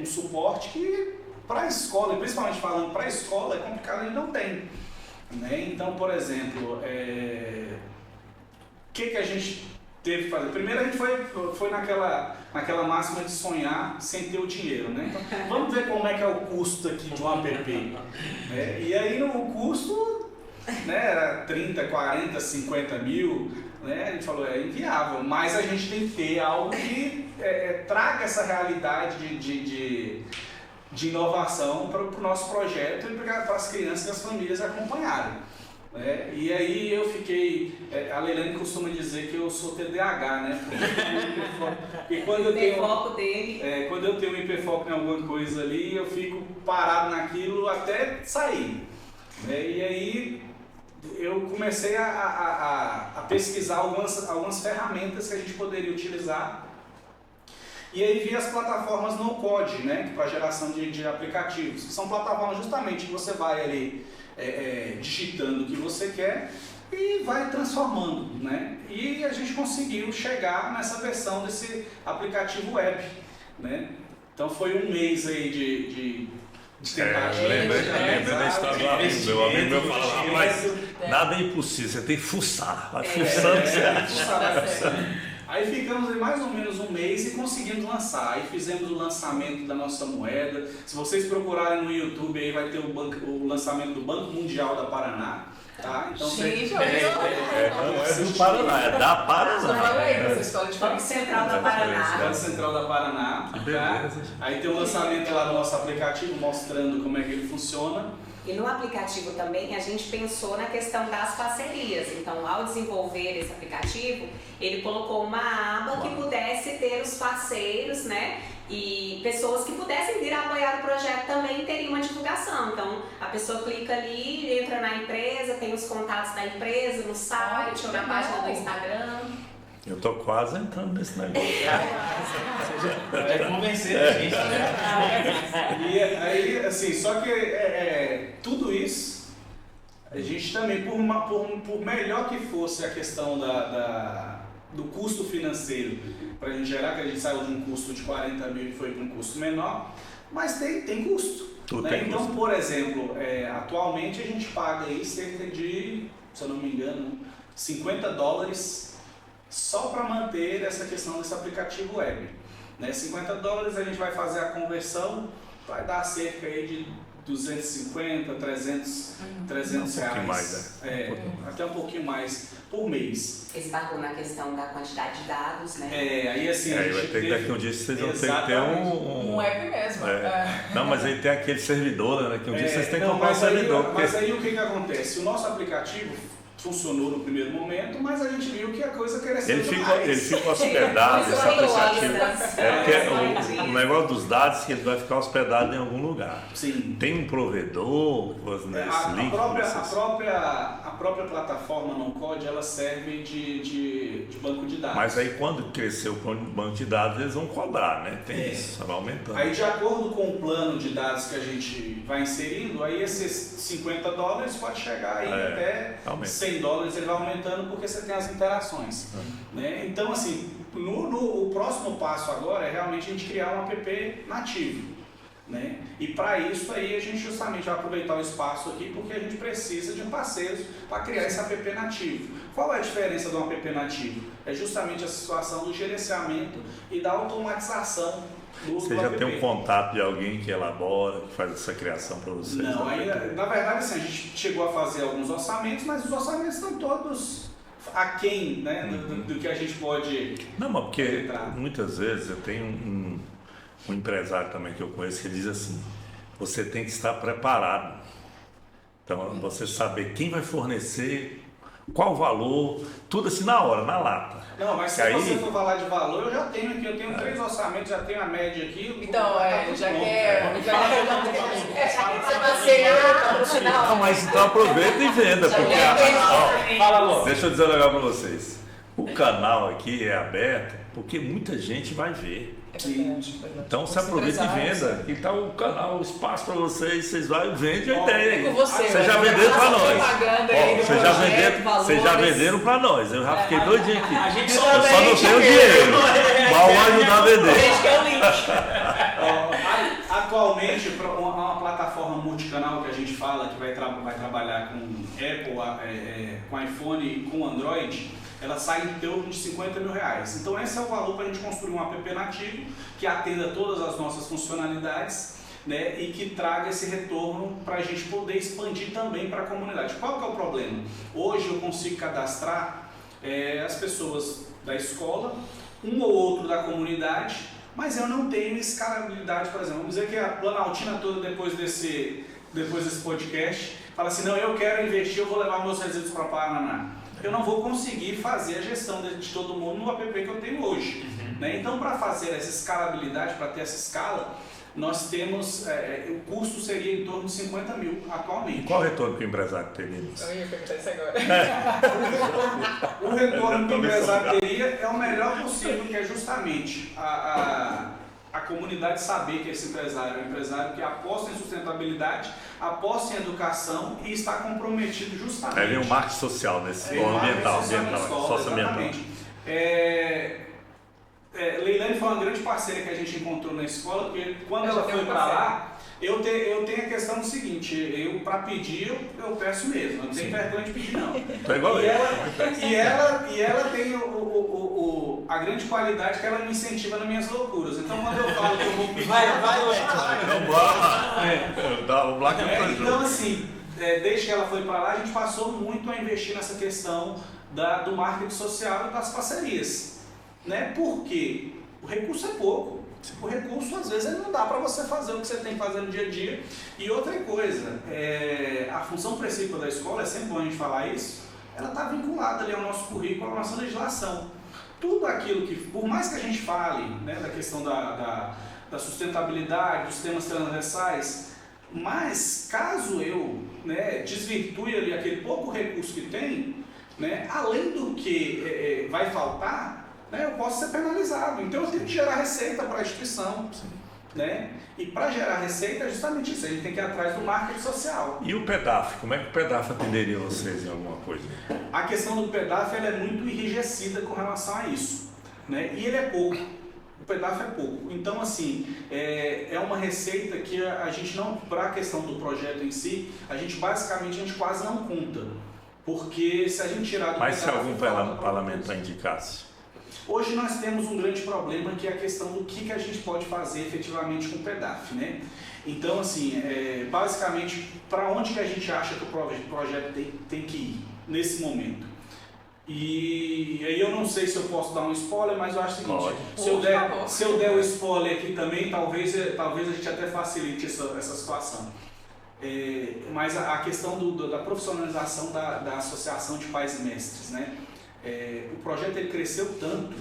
um suporte que para a escola, e principalmente falando para a escola, é complicado, a gente não tem. Né? Então, por exemplo, o que a gente teve que fazer? Primeiro a gente foi naquela máxima de sonhar sem ter o dinheiro, né? Então, vamos ver como é que é o custo aqui de um app. Né? E aí o custo, né, era 30, 40, 50 mil. né? A gente falou, é inviável, mas a gente tem que ter algo que traga essa realidade de inovação para o nosso projeto e para as crianças e as famílias acompanharem. Né? E aí eu fiquei, a Leilane costuma dizer que eu sou TDAH, né? Porque quando eu tenho foco dele. quando eu tenho um hiperfoco em alguma coisa ali, eu fico parado naquilo até sair. Né? E aí eu comecei a pesquisar algumas ferramentas que a gente poderia utilizar. E aí vi as plataformas no code, né, para geração de aplicativos, que são plataformas justamente que você vai ali digitando o que você quer e vai transformando, né? E a gente conseguiu chegar nessa versão desse aplicativo web, né? Então foi um mês aí de tentar. Lembrei da história do amigo meu. O amigo meu falava, rapaz, nada é impossível, você tem que fuçar. Vai fuçando, você acha. Aí ficamos aí mais ou menos um mês e conseguimos lançar. Aí fizemos o lançamento da nossa moeda. Se vocês procurarem no YouTube, aí vai ter o lançamento do Banco Mundial da Paraná. Tá? Então, Gente, não é do Paraná, é da Paraná. Fala aí, essa história de Banco Central da Paraná. Banco Central da Paraná. Tá? Aí tem o lançamento lá do nosso aplicativo mostrando como é que ele funciona. E no aplicativo também a gente pensou na questão das parcerias. Então, ao desenvolver esse aplicativo, ele colocou uma aba que pudesse ter os parceiros, né? E pessoas que pudessem vir apoiar o projeto também teriam uma divulgação. Então, a pessoa clica ali, entra na empresa, tem os contatos da empresa no site ou na página do Instagram. Eu tô quase entrando nesse negócio. Vai convencer a gente, né? E aí, assim, só que tudo isso, a gente também, por melhor que fosse a questão do custo financeiro, para a gente gerar, que a gente saiu de um custo de 40 mil e foi para um custo menor, mas tem custo. Né? Tem então, custo. por exemplo, atualmente a gente paga aí cerca de, se eu não me engano, $50 só para manter essa questão desse aplicativo web. Né? $50 a gente vai fazer a conversão, vai dar cerca aí de 250, 300 reais. Mais, né? Até um pouquinho mais por mês. Esbarrou na questão da quantidade de dados, né? Aí assim. Aí vai ter que daqui um dia vocês vão ter que ter um app mesmo. Não, mas aí tem aquele servidor, né? Que um dia vocês têm que comprar um mas servidor. Mas aí o que acontece? O nosso aplicativo funcionou no primeiro momento, mas a gente viu que a coisa cresceu Ele fica hospedado, esse aplicativo. O negócio dos dados é que ele vai ficar hospedado em algum lugar. Sim. Tem um provedor, a própria plataforma no-code, ela serve de banco de dados. Mas aí quando crescer o banco de dados, eles vão cobrar, né? Tem isso, vai aumentando. Aí de acordo com o plano de dados que a gente vai inserindo, aí esses $50 pode chegar aí até $100, ele vai aumentando porque você tem as interações. Né? Então assim, o próximo passo agora é realmente a gente criar um app nativo. Né? E para isso aí a gente justamente vai aproveitar o espaço aqui porque a gente precisa de parceiros para criar esse app nativo. Qual é a diferença do app nativo? É justamente a situação do gerenciamento e da automatização do Você já app. tem um contato de alguém que elabora, que faz essa criação para vocês? Não, na verdade assim, a gente chegou a fazer alguns orçamentos, mas os orçamentos estão todos aquém, né, do que a gente pode. Não, mas porque entrar. muitas vezes eu tenho um empresário também que eu conheço que diz assim, você tem que estar preparado. Então, você saber quem vai fornecer, qual o valor, tudo assim na hora, na lata. Não, mas se você for falar de valor, eu já tenho aqui, eu tenho 3 orçamentos, já tenho a média aqui. Então, já quer. Não, mas então aproveita e venda, porque Fala, Lô. deixa eu dizer um negócio para vocês. O canal aqui é aberto porque muita gente vai ver. Então se aproveita e venda. E tá o canal, o espaço para vocês vão e vendem a ideia aí. Vocês já venderam para nós. Vocês já venderam para nós. Eu já fiquei doidinho aqui. Eu só não tenho dinheiro. Mas vou ajudar a vender. Atualmente, uma plataforma multicanal que a gente fala que vai trabalhar com Apple, com iPhone e com Android, ela sai em torno de R$50 mil. Então esse é o valor para a gente construir um app nativo que atenda todas as nossas funcionalidades, né, e que traga esse retorno para a gente poder expandir também para a comunidade. Qual que é o problema? Hoje eu consigo cadastrar as pessoas da escola, um ou outro da comunidade, mas eu não tenho escalabilidade, por exemplo. Vamos dizer que a Planaltina toda, depois desse podcast, fala assim, não, eu quero investir, eu vou levar meus resíduos para Paraná. Eu não vou conseguir fazer a gestão de todo mundo no app que eu tenho hoje. Né? Então, para fazer essa escalabilidade, para ter essa escala, nós temos, o custo seria em torno de 50 mil atualmente. Qual o retorno que o empresário teria nisso? Eu ia perguntar isso agora. O retorno que o empresário teria é o melhor possível, que é justamente a comunidade saber que esse empresário é um empresário que aposta em sustentabilidade, aposta em educação e está comprometido justamente. Ele é um marketing social nesse ambiental, socioambiental. Leilane foi uma grande parceira que a gente encontrou na escola, porque quando ela foi para lá, eu tenho a questão do seguinte, eu para pedir, eu peço mesmo, eu não tenho vergonha de pedir não. Tô igual e ela tem a grande qualidade que ela me incentiva nas minhas loucuras. Então quando eu falo que eu vou pedir... Então assim, desde que ela foi para lá, a gente passou muito a investir nessa questão do marketing social e das parcerias. Né? Porque o recurso é pouco. O recurso, às vezes, ele não dá para você fazer o que você tem que fazer no dia a dia. E outra coisa, a função principal da escola, é sempre bom a gente falar isso, ela está vinculada ali ao nosso currículo, à nossa legislação. Tudo aquilo que, por mais que a gente fale, né, da questão da sustentabilidade, dos temas transversais, mas caso eu, né, desvirtue ali aquele pouco recurso que tem, né, além do que vai faltar, né, eu posso ser penalizado. Então eu tenho que gerar receita para a instituição. Né? E para gerar receita é justamente isso, a gente tem que ir atrás do marketing social. E o PEDAF? Como é que o PEDAF atenderia vocês em alguma coisa? A questão do PEDAF ela é muito enrijecida com relação a isso. Né? E ele é pouco. O PEDAF é pouco. Então, assim, é uma receita que a gente não, para a questão do projeto em si, a gente quase não conta. Porque se a gente tirar do Mas PEDAF, se algum parlamentar indicasse? Hoje nós temos um grande problema que é a questão do que a gente pode fazer efetivamente com o PEDAF, né? Então, assim, basicamente, para onde que a gente acha que o projeto tem que ir nesse momento? E aí eu não sei se eu posso dar um spoiler, mas eu acho o seguinte, se eu der o spoiler aqui também, talvez a gente até facilite essa situação. Mas a questão da profissionalização da Associação de Pais e Mestres, né? O projeto ele cresceu tanto,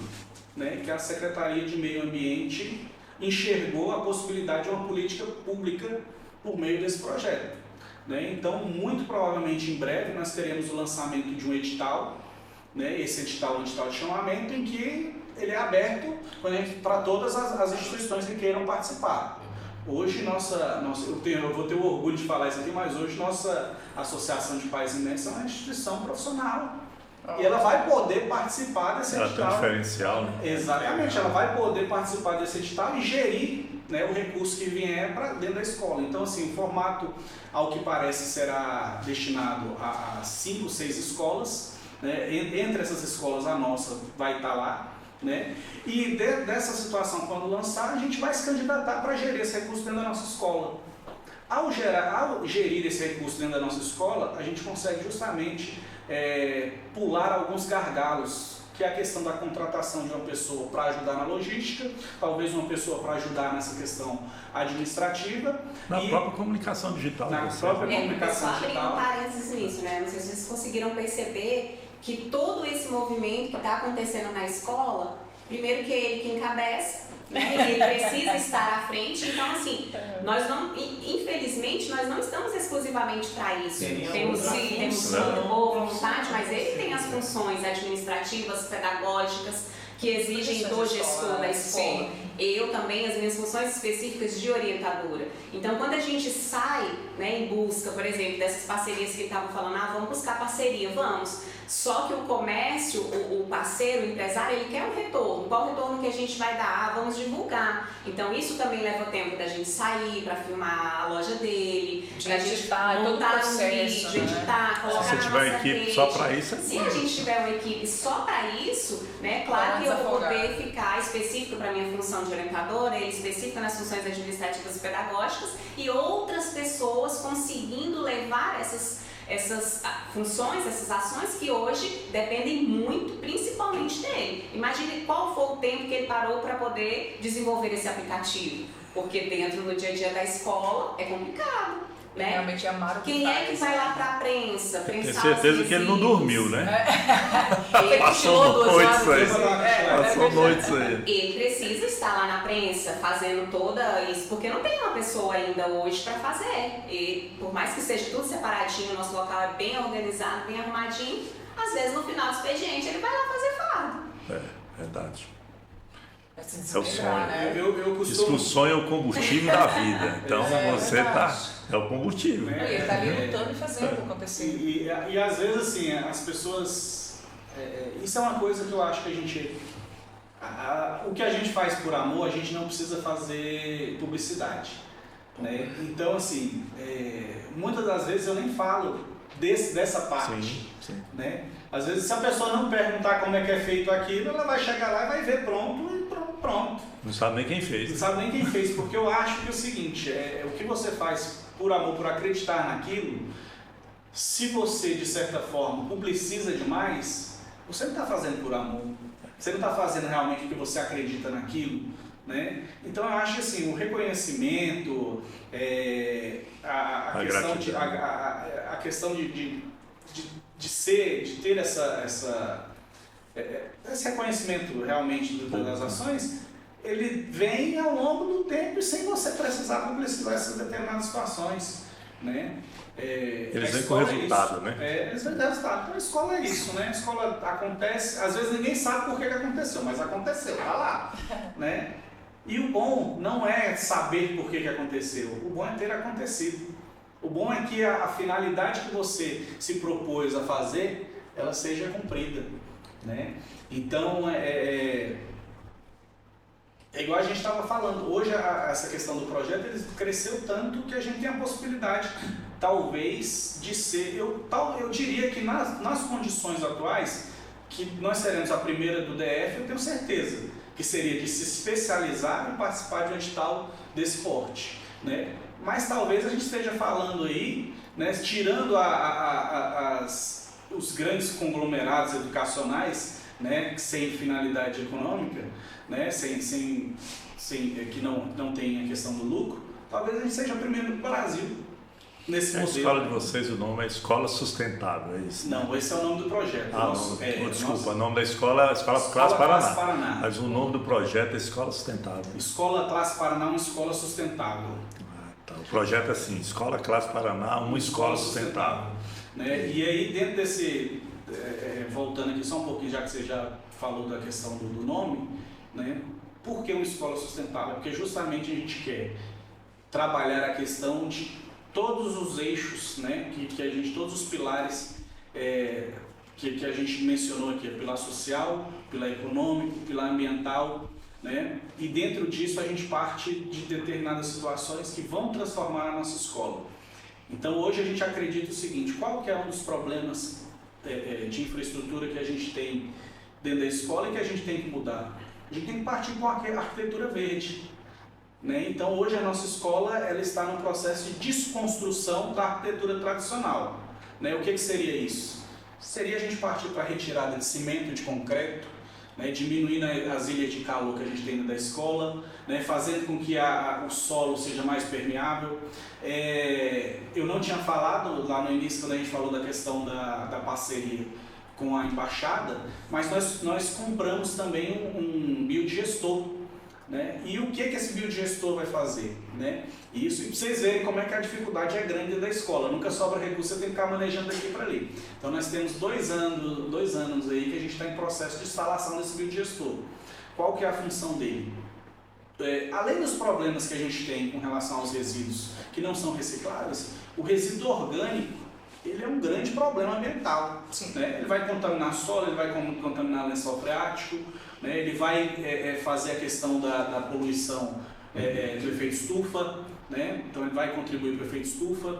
né, que a Secretaria de Meio Ambiente enxergou a possibilidade de uma política pública por meio desse projeto. Né? Então, muito provavelmente em breve nós teremos o lançamento de um edital, né, esse edital é um edital de chamamento em que ele é aberto para todas as instituições que queiram participar. Hoje, eu vou ter o orgulho de falar isso aqui, mas hoje nossa Associação de Pais e Mestres é uma instituição profissional. E ela vai poder participar desse edital. Ela tem um diferencial, né? Exatamente, ela vai poder participar desse edital e gerir, né, o recurso que vier para dentro da escola. Então, assim, o formato, ao que parece, será destinado a 5, 6 escolas. Né? Entre essas escolas, a nossa vai estar lá. Né? E dessa situação, quando lançar, a gente vai se candidatar para gerir esse recurso dentro da nossa escola. Ao gerir esse recurso dentro da nossa escola, a gente consegue justamente pular alguns gargalos, que é a questão da contratação de uma pessoa para ajudar na logística, talvez uma pessoa para ajudar nessa questão administrativa. Na própria comunicação digital. Na própria comunicação digital. Só abrindo parênteses nisso, né? Não sei se vocês conseguiram perceber que todo esse movimento que está acontecendo na escola, primeiro que é ele que encabeça, né? Ele precisa estar à frente. Então, assim, infelizmente, nós não estamos exclusivamente para isso. Temos muito boa vontade, mas ele tem as funções administrativas, pedagógicas, que exigem do gestor da escola. Sim. Eu também, as minhas funções específicas de orientadora. Então, quando a gente sai, né, em busca, por exemplo, dessas parcerias que estavam falando, vamos buscar parceria, vamos. Só que o comércio, o parceiro, o empresário, ele quer um retorno. Qual o retorno que a gente vai dar? Vamos divulgar. Então, isso também leva tempo da gente sair para filmar a loja dele, da gente montar um vídeo, editar, colocar na nossa rede. Se tiver uma equipe só para isso, se a gente tiver uma equipe só para isso, né, claro que eu vou poder ficar específico para a minha função de orientadora, específica nas funções administrativas e pedagógicas, e outras pessoas conseguindo levar essas funções, essas ações que hoje dependem muito, principalmente dele. Imagine qual foi o tempo que ele parou para poder desenvolver esse aplicativo, porque dentro do dia a dia da escola é complicado. Né? Realmente amaram. Quem é que vai lá para a prensa? Tenho certeza que ele não dormiu, né? Ele Passou cochilou 2 noites horas. aí. Passou noites aí. Ele precisa estar lá na prensa fazendo toda isso, porque não tem uma pessoa ainda hoje para fazer. E por mais que seja tudo separadinho, nosso local é bem organizado, bem arrumadinho, às vezes no final do expediente ele vai lá fazer fardo. É, verdade. Vai se É o desesperar, sonho. né? Eu Diz que o costumo... sonho é o combustível da vida. Então você é o combustível. Ele tá ali lutando e fazendo acontecer. E às vezes, assim, as pessoas... isso é uma coisa que eu acho que a gente... o que a gente faz por amor, a gente não precisa fazer publicidade. Né? Então, assim, muitas das vezes eu nem falo dessa parte. Sim. Né? Às vezes, se a pessoa não perguntar como é que é feito aquilo, ela vai chegar lá e vai ver pronto. Não sabe nem quem fez. Não sabe nem quem fez, porque eu acho que é o seguinte, o que você faz por amor, por acreditar naquilo, se você, de certa forma, publiciza demais, você não está fazendo por amor. Você não está fazendo realmente porque você acredita naquilo. Né? Então eu acho que assim, o reconhecimento, a questão de ter esse reconhecimento realmente das ações, ele vem ao longo do tempo e sem você precisar publicitar essas determinadas situações. Né? Eles vêm com resultado, né? Eles vêm com resultado. Então a escola é isso, né? A escola acontece, às vezes ninguém sabe por que aconteceu, mas aconteceu, tá lá. Né? E o bom não é saber por que aconteceu, o bom é ter acontecido. O bom é que a finalidade que você se propôs a fazer, ela seja cumprida. Né? Então, é igual a gente estava falando, hoje essa questão do projeto ele cresceu tanto que a gente tem a possibilidade, talvez, de ser, eu diria que nas condições atuais, que nós seremos a primeira do DF, eu tenho certeza, que seria de se especializar em participar de um edital desse porte. Né? Mas talvez a gente esteja falando aí, né, tirando os grandes conglomerados educacionais, né, sem finalidade econômica, né, que não tem a questão do lucro, talvez a gente seja o primeiro do Brasil nesse A modelo. escola de vocês, o nome é Escola Sustentável, é isso? Não, esse é o nome do projeto. Desculpa, o nome da escola é Escola Classe Paraná. Mas o nome do projeto é Escola Sustentável. Escola Classe Paraná, uma escola sustentável. Tá. O projeto é assim, Escola Classe Paraná, uma escola sustentável. Né? E aí, dentro desse... voltando aqui só um pouquinho, já que você já falou da questão do nome, né? Por que uma escola sustentável? Porque justamente a gente quer trabalhar a questão de todos os eixos, né? Todos os pilares que a gente mencionou aqui, pilar social, pilar econômico, pilar ambiental, né? E dentro disso a gente parte de determinadas situações que vão transformar a nossa escola. Então hoje a gente acredita o seguinte, qual que é um dos problemas de infraestrutura que a gente tem dentro da escola e que a gente tem que mudar? A gente tem que partir com a arquitetura verde. Né? Então hoje a nossa escola ela está num processo de desconstrução da arquitetura tradicional. Né? O que seria isso? Seria a gente partir para a retirada de cimento, de concreto, né? Diminuindo as ilhas de calor que a gente tem dentro da escola, né? Fazendo com que o solo seja mais permeável. Eu não tinha falado lá no início, quando a gente falou da questão da parceria com a embaixada, mas nós compramos também um biodigestor. Né? E o que esse biodigestor vai fazer? Né? Isso, e para vocês verem como é que a dificuldade é grande da escola, nunca sobra recurso, você tem que ficar manejando daqui para ali. Então nós temos 2 anos aí que a gente está em processo de instalação desse biodigestor. Qual que é a função dele? Além dos problemas que a gente tem com relação aos resíduos que não são recicláveis, o resíduo orgânico ele é um grande problema ambiental. Né? Ele vai contaminar solo, ele vai contaminar lençol freático, né? Ele vai fazer a questão da poluição do efeito estufa, né? Então ele vai contribuir para o efeito estufa.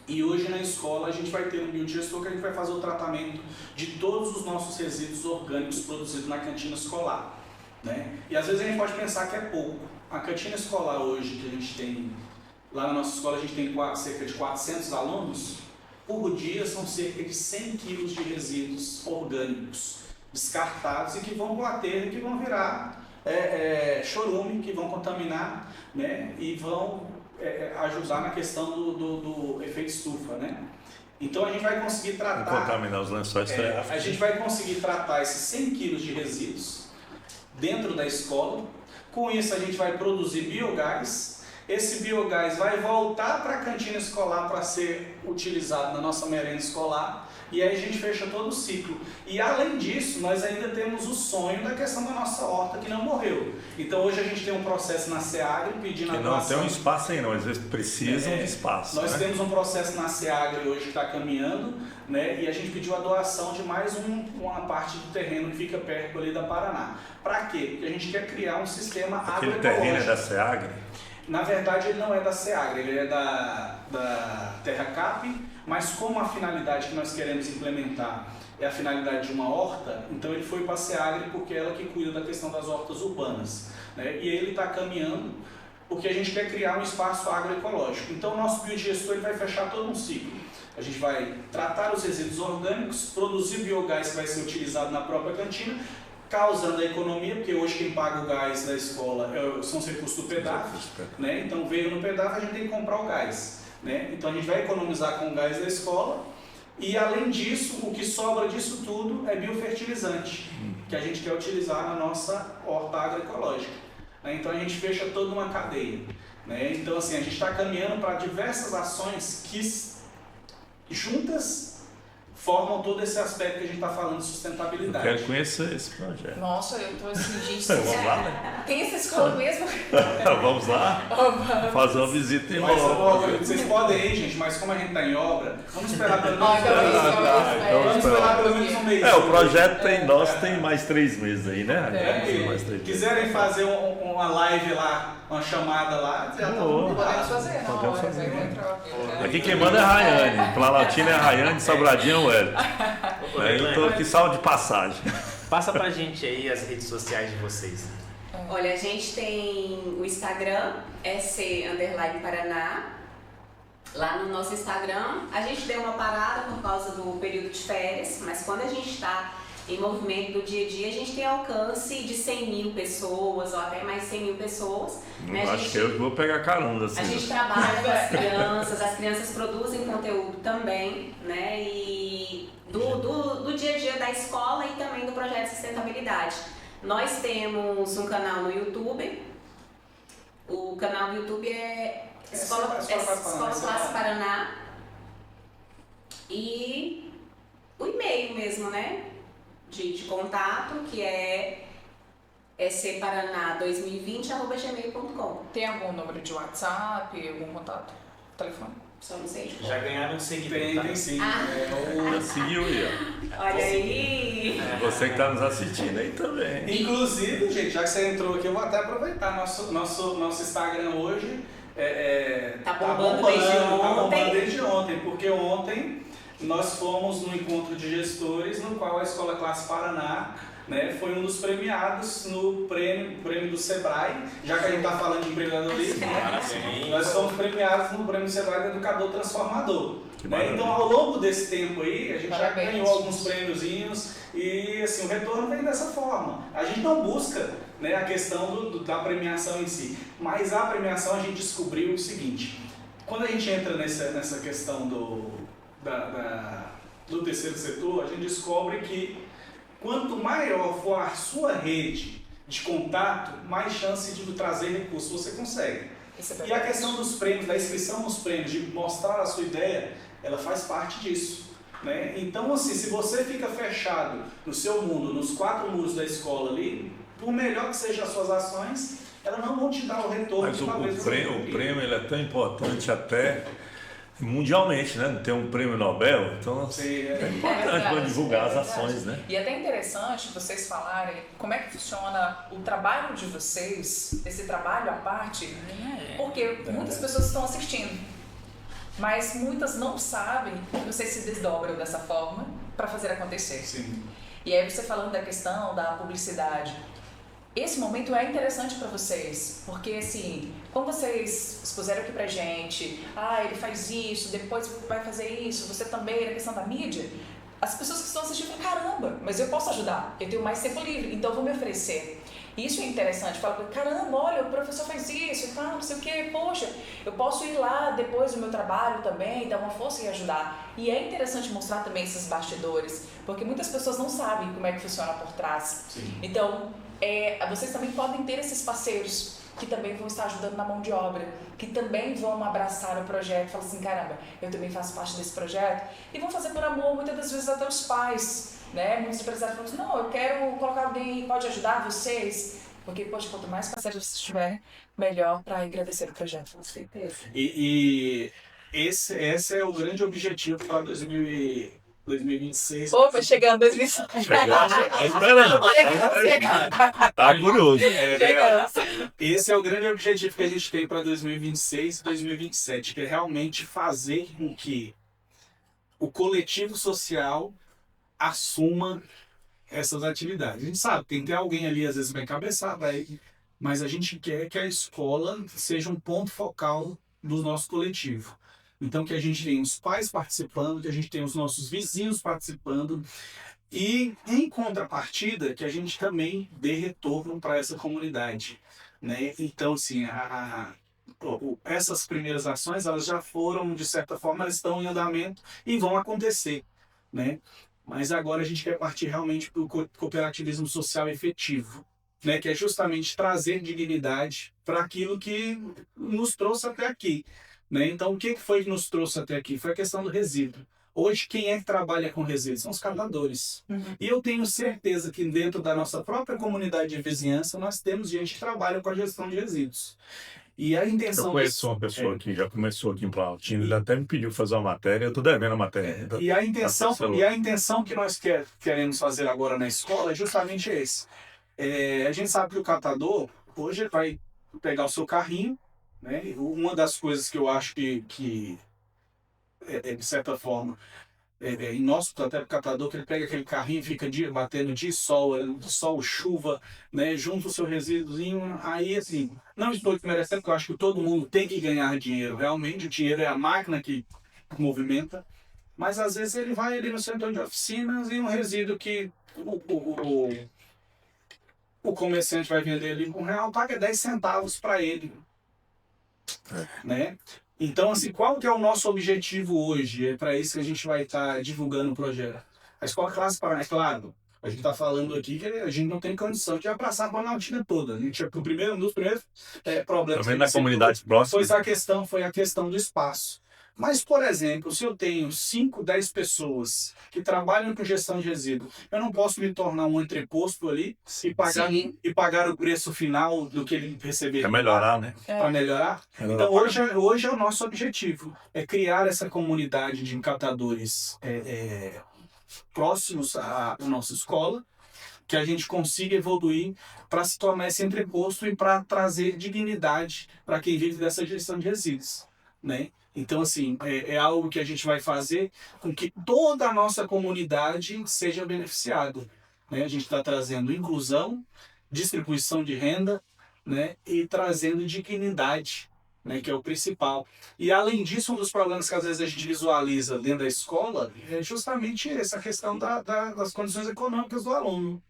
E hoje na escola a gente vai ter um biodigestor que a gente vai fazer o tratamento de todos os nossos resíduos orgânicos produzidos na cantina escolar. Né? E às vezes a gente pode pensar que é pouco. A cantina escolar hoje que a gente tem, lá na nossa escola a gente tem cerca de 400 alunos, por dia são cerca de 100 quilos de resíduos orgânicos descartados e que vão para o aterro e que vão virar chorume, que vão contaminar, né, e vão ajudar na questão do efeito estufa, né? Então a gente vai conseguir tratar... Contaminar os lençóis freáticos. A gente vai conseguir tratar esses 100 quilos de resíduos dentro da escola. Com isso a gente vai produzir biogás. Esse biogás vai voltar para a cantina escolar para ser utilizado na nossa merenda escolar. E aí a gente fecha todo o ciclo. E além disso, nós ainda temos o sonho da questão da nossa horta que não morreu. Então hoje a gente tem um processo na SEAGRE pedindo a doação. Que não tem um espaço aí não, às vezes precisam de espaço. Nós temos um processo na SEAGRE hoje que está caminhando, né? E a gente pediu a doação de mais uma parte do terreno que fica perto ali da Paraná. Para quê? Porque a gente quer criar um sistema agroecológico. Aquele terreno é da SEAGRE? Na verdade ele não é da SEAGRE, ele é da TerraCap, mas como a finalidade que nós queremos implementar é a finalidade de uma horta, então ele foi para a SEAGRE porque é ela que cuida da questão das hortas urbanas, né? E ele está caminhando porque a gente quer criar um espaço agroecológico. Então o nosso biodigestor ele vai fechar todo um ciclo. A gente vai tratar os resíduos orgânicos, produzir biogás que vai ser utilizado na própria cantina, causando a economia, porque hoje quem paga o gás da escola são os recursos do PEDAF, né? Então veio no PEDAF, a gente tem que comprar o gás, né? Então a gente vai economizar com o gás da escola e além disso, o que sobra disso tudo é biofertilizante, que a gente quer utilizar na nossa horta agroecológica, né? Então a gente fecha toda uma cadeia, né? Então assim, a gente está caminhando para diversas ações que juntas formam todo esse aspecto que a gente está falando de sustentabilidade. Eu quero conhecer esse projeto. Nossa, eu tô assim, gente... Vamos lá, né? Tem essa escola mesmo? Vamos lá? Vamos. Fazer uma visita em Mas, loco. vocês podem ir, gente, mas como a gente está em obra, vamos esperar pelo Ó, menos então, vamos esperar pelo menos um mês. O projeto tem, nosso tem mais 3 meses aí, né? É, Mais 3 meses. quiserem fazer uma live lá, uma chamada lá, já tá Boa. Podemos fazer, não, Podemos mas fazer. aí vai entrar aqui. Aqui quem manda é a Rayane. Planaltina é a Rayane, Sobradinho é o Hélio. Eu tô aqui só de passagem. Passa pra gente aí as redes sociais de vocês. Olha, a gente tem o Instagram, SC_Paraná. Lá no nosso Instagram, a gente deu uma parada por causa do período de férias, mas quando a gente está em movimento do dia a dia, a gente tem alcance de 100 mil pessoas ou até mais 100 mil pessoas. Né? Acho que eu vou pegar carona A assim. gente trabalha com as crianças produzem conteúdo também, né? E do dia a dia da escola e também do projeto de sustentabilidade. Nós temos um canal no YouTube. O canal do YouTube é Escola Classe Paraná. E o e-mail mesmo, né? De contato, que é scparaná2020@gmail.com. Tem algum número de WhatsApp, algum contato? Telefone? Só não sei de Já ganharam um seguidor, Tem, tá? tem sim. Já seguiu aí, ó. Olha aí! Você que está nos assistindo aí também. Inclusive, gente, já que você entrou aqui, eu vou até aproveitar nosso Instagram hoje. Tá bombando desde Tá bombando ontem. desde ontem, porque ontem nós fomos no encontro de gestores, no qual a Escola Classe Paraná, né, foi um dos premiados no prêmio do Sebrae, já que a gente está falando de empreendedorismo, né? Parabéns. Nós fomos premiados no prêmio Sebrae do Educador Transformador. Né? maravilha. Então, ao longo desse tempo aí, a gente Parabéns. já ganhou alguns prêmiozinhos e assim, o retorno vem dessa forma. A gente não busca, né, a questão da premiação em si, mas a premiação a gente descobriu o seguinte: quando a gente entra nessa questão do terceiro setor, a gente descobre que quanto maior for a sua rede de contato, mais chance de trazer recursos você consegue. Isso é E a verdade. questão dos prêmios, da inscrição nos prêmios, de mostrar a sua ideia, ela faz parte disso, né? Então, assim, se você fica fechado no seu mundo, nos 4 muros da escola ali, por melhor que sejam as suas ações, elas não vão te dar o retorno Mas que o talvez você prêmio queria. ele é tão importante até mundialmente, né? Ter um prêmio Nobel, então Sim, é importante para divulgar as ações, né? E é até interessante vocês falarem como é que funciona o trabalho de vocês, esse trabalho à parte, porque muitas pessoas estão assistindo, mas muitas não sabem que vocês se desdobram dessa forma para fazer acontecer. Sim. E aí você falando da questão da publicidade, esse momento é interessante para vocês, porque assim, como vocês expuseram aqui pra gente, ele faz isso, depois vai fazer isso, você também, na questão da mídia, as pessoas que estão assistindo falam, caramba, mas eu posso ajudar, eu tenho mais tempo livre, então eu vou me oferecer. Isso é interessante, fala, caramba, olha, o professor faz isso e tal, não sei o que, poxa, eu posso ir lá depois do meu trabalho também, dar uma força e ajudar. E é interessante mostrar também esses bastidores, porque muitas pessoas não sabem como é que funciona por trás. Sim. Então, vocês também podem ter esses parceiros que também vão estar ajudando na mão de obra, que também vão abraçar o projeto, falar assim, caramba, eu também faço parte desse projeto, e vão fazer por amor, muitas das vezes até os pais, né? Muitos empresários falam assim, não, eu quero colocar alguém que pode ajudar vocês, porque, poxa, quanto mais parceiros você tiver, melhor para agradecer o projeto. Com certeza. E esse é o grande objetivo para 2026. Opa, chegando 2026. Tá curioso. Esse é o grande objetivo que a gente tem para 2026 e 2027, que é realmente fazer com que o coletivo social assuma essas atividades. A gente sabe, tem que ter alguém ali, às vezes, vai cabeçar, mas a gente quer que a escola seja um ponto focal do nosso coletivo. Então, que a gente tenha os pais participando, que a gente tenha os nossos vizinhos participando e, em contrapartida, que a gente também dê retorno para essa comunidade, né? Então, assim, essas primeiras ações, elas já foram, de certa forma, elas estão em andamento e vão acontecer, né? Mas agora a gente quer partir realmente para o cooperativismo social efetivo, né? Que é justamente trazer dignidade para aquilo que nos trouxe até aqui, né? Então, o que foi que nos trouxe até aqui? Foi a questão do resíduo. Hoje, quem é que trabalha com resíduos? São os catadores. E eu tenho certeza que dentro da nossa própria comunidade de vizinhança, nós temos gente que trabalha com a gestão de resíduos. E a intenção... Eu conheço uma pessoa que já começou aqui em Planaltina, ele até me pediu fazer uma matéria, eu estou devendo a matéria. E a intenção que nós queremos fazer agora na escola é justamente esse. A gente sabe que o catador, hoje, ele vai pegar o seu carrinho, né? Uma das coisas que eu acho que de certa forma, em nosso até o catador, que ele pega aquele carrinho e fica batendo de sol, chuva, né? Junta o seu resíduozinho, aí assim, não estou desmerecendo, porque eu acho que todo mundo tem que ganhar dinheiro, realmente, o dinheiro é a máquina que movimenta, mas às vezes ele vai ali no setor de oficinas e um resíduo que o comerciante vai vender ali com R$1, paga 10 centavos para ele, né? Então, assim, qual que é o nosso objetivo hoje? É para isso que a gente vai estar divulgando o projeto. A Escola Classe Paraná, é claro, a gente está falando aqui que a gente não tem condição de abraçar a Planaltina toda. A gente, um dos primeiros problemas também na comunidade próxima foi a questão do espaço. Mas, por exemplo, se eu tenho 5, 10 pessoas que trabalham com gestão de resíduo, eu não posso me tornar um entreposto ali e pagar o preço final do que ele receber. Para melhorar, né? Para melhorar. Então, hoje é o nosso objetivo, é criar essa comunidade de catadores próximos à nossa escola, que a gente consiga evoluir para se tornar esse entreposto e para trazer dignidade para quem vive dessa gestão de resíduos, né? Então, assim, é algo que a gente vai fazer com que toda a nossa comunidade seja beneficiada, né? A gente está trazendo inclusão, distribuição de renda, né? E trazendo dignidade, né? Que é o principal. E, além disso, um dos problemas que às vezes a gente visualiza dentro da escola é justamente essa questão das condições econômicas do aluno.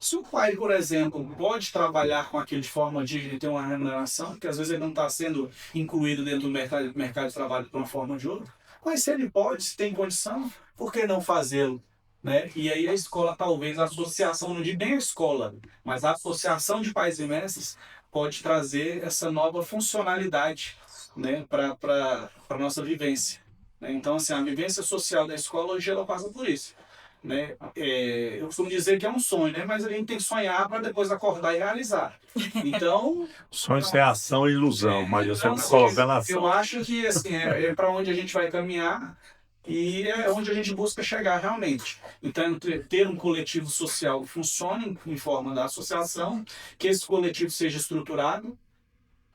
Se o pai, por exemplo, pode trabalhar com aquilo de forma digna e ter uma remuneração, que às vezes ele não está sendo incluído dentro do mercado de trabalho de uma forma ou de outra, mas se ele pode, se tem condição, por que não fazê-lo? Né? E aí a escola, talvez, a associação, não digo nem a escola, mas a associação de pais e mestres pode trazer essa nova funcionalidade, né, para a nossa vivência. Né? Então, assim, a vivência social da escola hoje ela passa por isso. Né? Eu costumo dizer que é um sonho, né? Mas a gente tem que sonhar para depois acordar e realizar. Então, sonhos é ação e ilusão, mas eu sempre assim, colocando ação. Eu acho que assim, é para onde a gente vai caminhar e é onde a gente busca chegar realmente. Então, ter um coletivo social que funcione em forma da associação, que esse coletivo seja estruturado,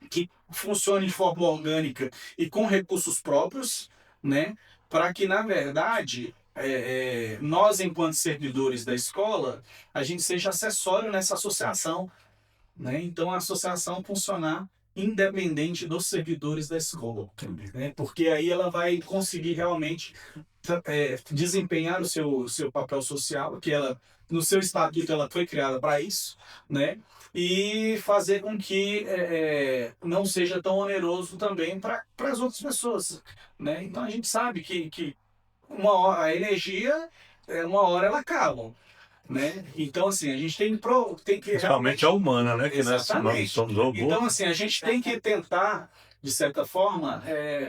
que funcione de forma orgânica e com recursos próprios, né? Para que, na verdade, nós, enquanto servidores da escola, a gente seja acessório nessa associação, né? Então a associação funcionar independente dos servidores da escola, né? Porque aí ela vai conseguir realmente desempenhar o seu papel social, que ela, no seu estatuto, ela foi criada para isso, né? E fazer com que não seja tão oneroso também para as outras pessoas, né? Então a gente sabe que a energia, uma hora ela acaba, né? Então, assim, a gente tem que Principalmente a humana, né? Que nós Exatamente. somos robôs. Então, assim, a gente tem que tentar, de certa forma,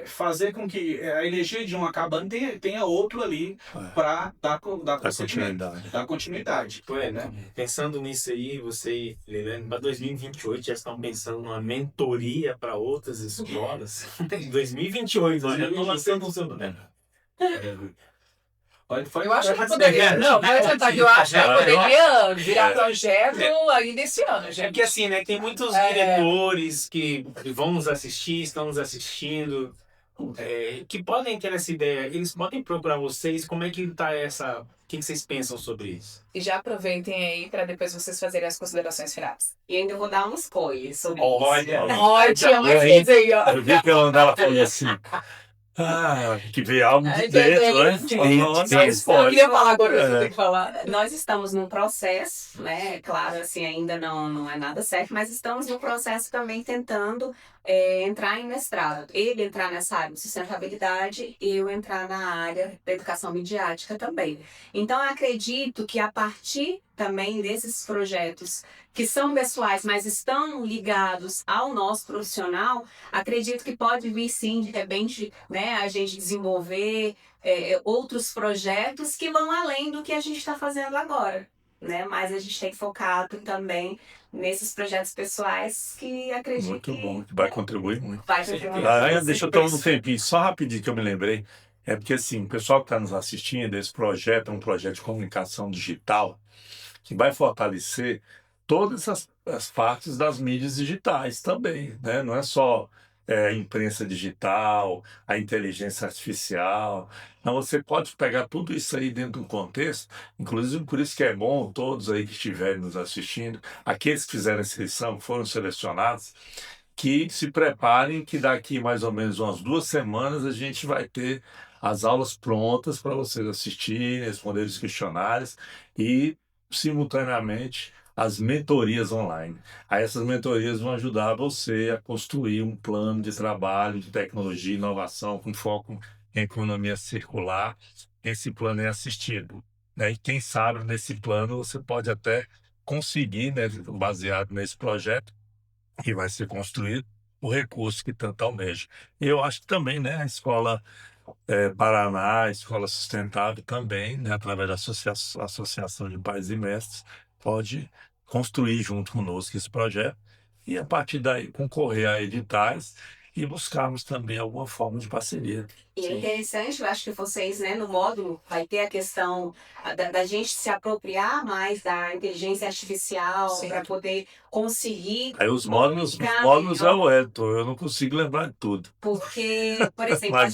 fazer com que a energia de um acabando tenha outro ali para dar continuidade. dar continuidade. Né? Pensando nisso aí, você, para 2028, já estão pensando numa mentoria para outras escolas? 2028, olha, eu estou lançando o seu nome. Eu acho que poderia. Não, eu acho que poderia virar projeto ainda esse ano, gente. É porque assim, né? Tem muitos diretores que vão nos assistir, estão nos assistindo, que podem ter essa ideia. Eles podem procurar vocês. Como é que tá essa. O que vocês pensam sobre isso? E já aproveitem aí para depois vocês fazerem as considerações finais. E ainda vou dar um spoiler sobre Olha, isso. Ótimo, mas aí, ó. Eu vi que ela andava falando assim. Que veio algo de dentro, né? Eu queria falar agora, você tem que falar. Nós estamos num processo, né? Claro, assim, ainda não é nada certo, mas estamos num processo também tentando entrar em mestrado. Ele entrar nessa área de sustentabilidade e eu entrar na área da educação midiática também. Então, eu acredito que a partir também desses projetos que são pessoais, mas estão ligados ao nosso profissional, acredito que pode vir sim, de repente, né, a gente desenvolver outros projetos que vão além do que a gente está fazendo agora, né? Mas a gente tem focado também nesses projetos pessoais que acredito Muito que bom, que vai contribuir muito. vai contribuir. Deixa eu tomar um tempinho, só rapidinho que eu me lembrei. É porque assim, o pessoal que está nos assistindo, esse projeto é um projeto de comunicação digital que vai fortalecer todas as partes das mídias digitais também, né? Não é só a imprensa digital, a inteligência artificial. Então você pode pegar tudo isso aí dentro de um contexto, inclusive por isso que é bom todos aí que estiverem nos assistindo, aqueles que fizeram a inscrição, foram selecionados, que se preparem que daqui mais ou menos umas 2 semanas a gente vai ter as aulas prontas para vocês assistirem, responder os questionários e simultaneamente as mentorias online. Aí essas mentorias vão ajudar você a construir um plano de trabalho de tecnologia e inovação com foco em economia circular. Esse plano é assistido, né? E quem sabe nesse plano você pode até conseguir, né, baseado nesse projeto que vai ser construído, o recurso que tanto almeja. E eu acho que também, né, a escola Paraná, a Escola Sustentável também, né, através da Associação de Pais e Mestres, pode construir junto conosco esse projeto e, a partir daí, concorrer a editais e buscarmos também alguma forma de parceria. E é interessante, eu acho que vocês, né, no módulo, vai ter a questão da gente se apropriar mais da inteligência artificial para poder conseguir. Aí os módulos é o Elton, eu não consigo lembrar de tudo. Porque, por exemplo, Mas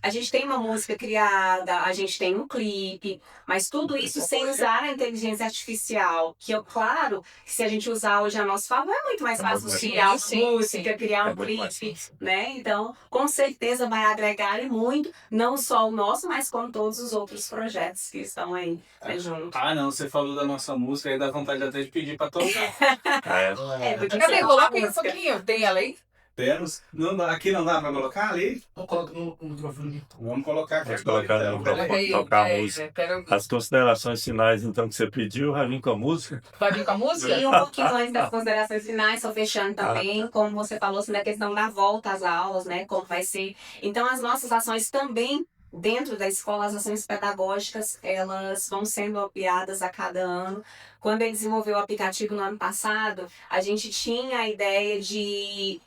a gente tem uma música criada, a gente tem um clipe, mas tudo isso sem usar a inteligência artificial. Que, claro, se a gente usar hoje a nosso favor, é muito mais fácil criar música, criar um clipe, né? Então, com certeza vai agregar muito, não só o nosso, mas com todos os outros projetos que estão aí, né, junto. Não, você falou da nossa música, aí dá vontade até de pedir para tocar. Cadê? Coloca aí um pouquinho. Tem ela aí? Temos. Aqui não dá para colocar ali? Vou colocar no microfone. Vamos colocar aqui. Vamos colocar no então. microfone, tocar a música. As considerações finais, então, que você pediu, vai vir com a música? Vai vir com a música? E um pouquinho antes das considerações finais, só fechando também, como você falou, assim, da questão da volta às aulas, né, como vai ser. Então, as nossas ações também, dentro da escola, as ações pedagógicas, elas vão sendo ampliadas a cada ano. Quando ele desenvolveu o aplicativo no ano passado, a gente tinha a ideia de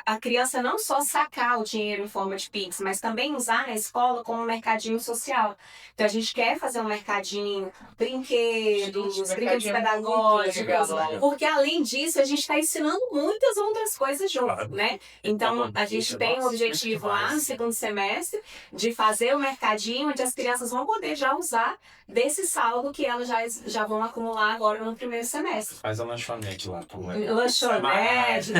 a criança não só sacar o dinheiro em forma de Pix, mas também usar na escola como um mercadinho social. Então a gente quer fazer um mercadinho, brinquedos, brinquedos pedagógicos, porque além disso a gente está ensinando muitas outras coisas junto, né? Então a gente tem um objetivo lá no segundo semestre de fazer o mercadinho onde as crianças vão poder já usar desse saldo que elas já vão acumular agora no primeiro semestre. Faz a lanchonete lá também. Lanchonete,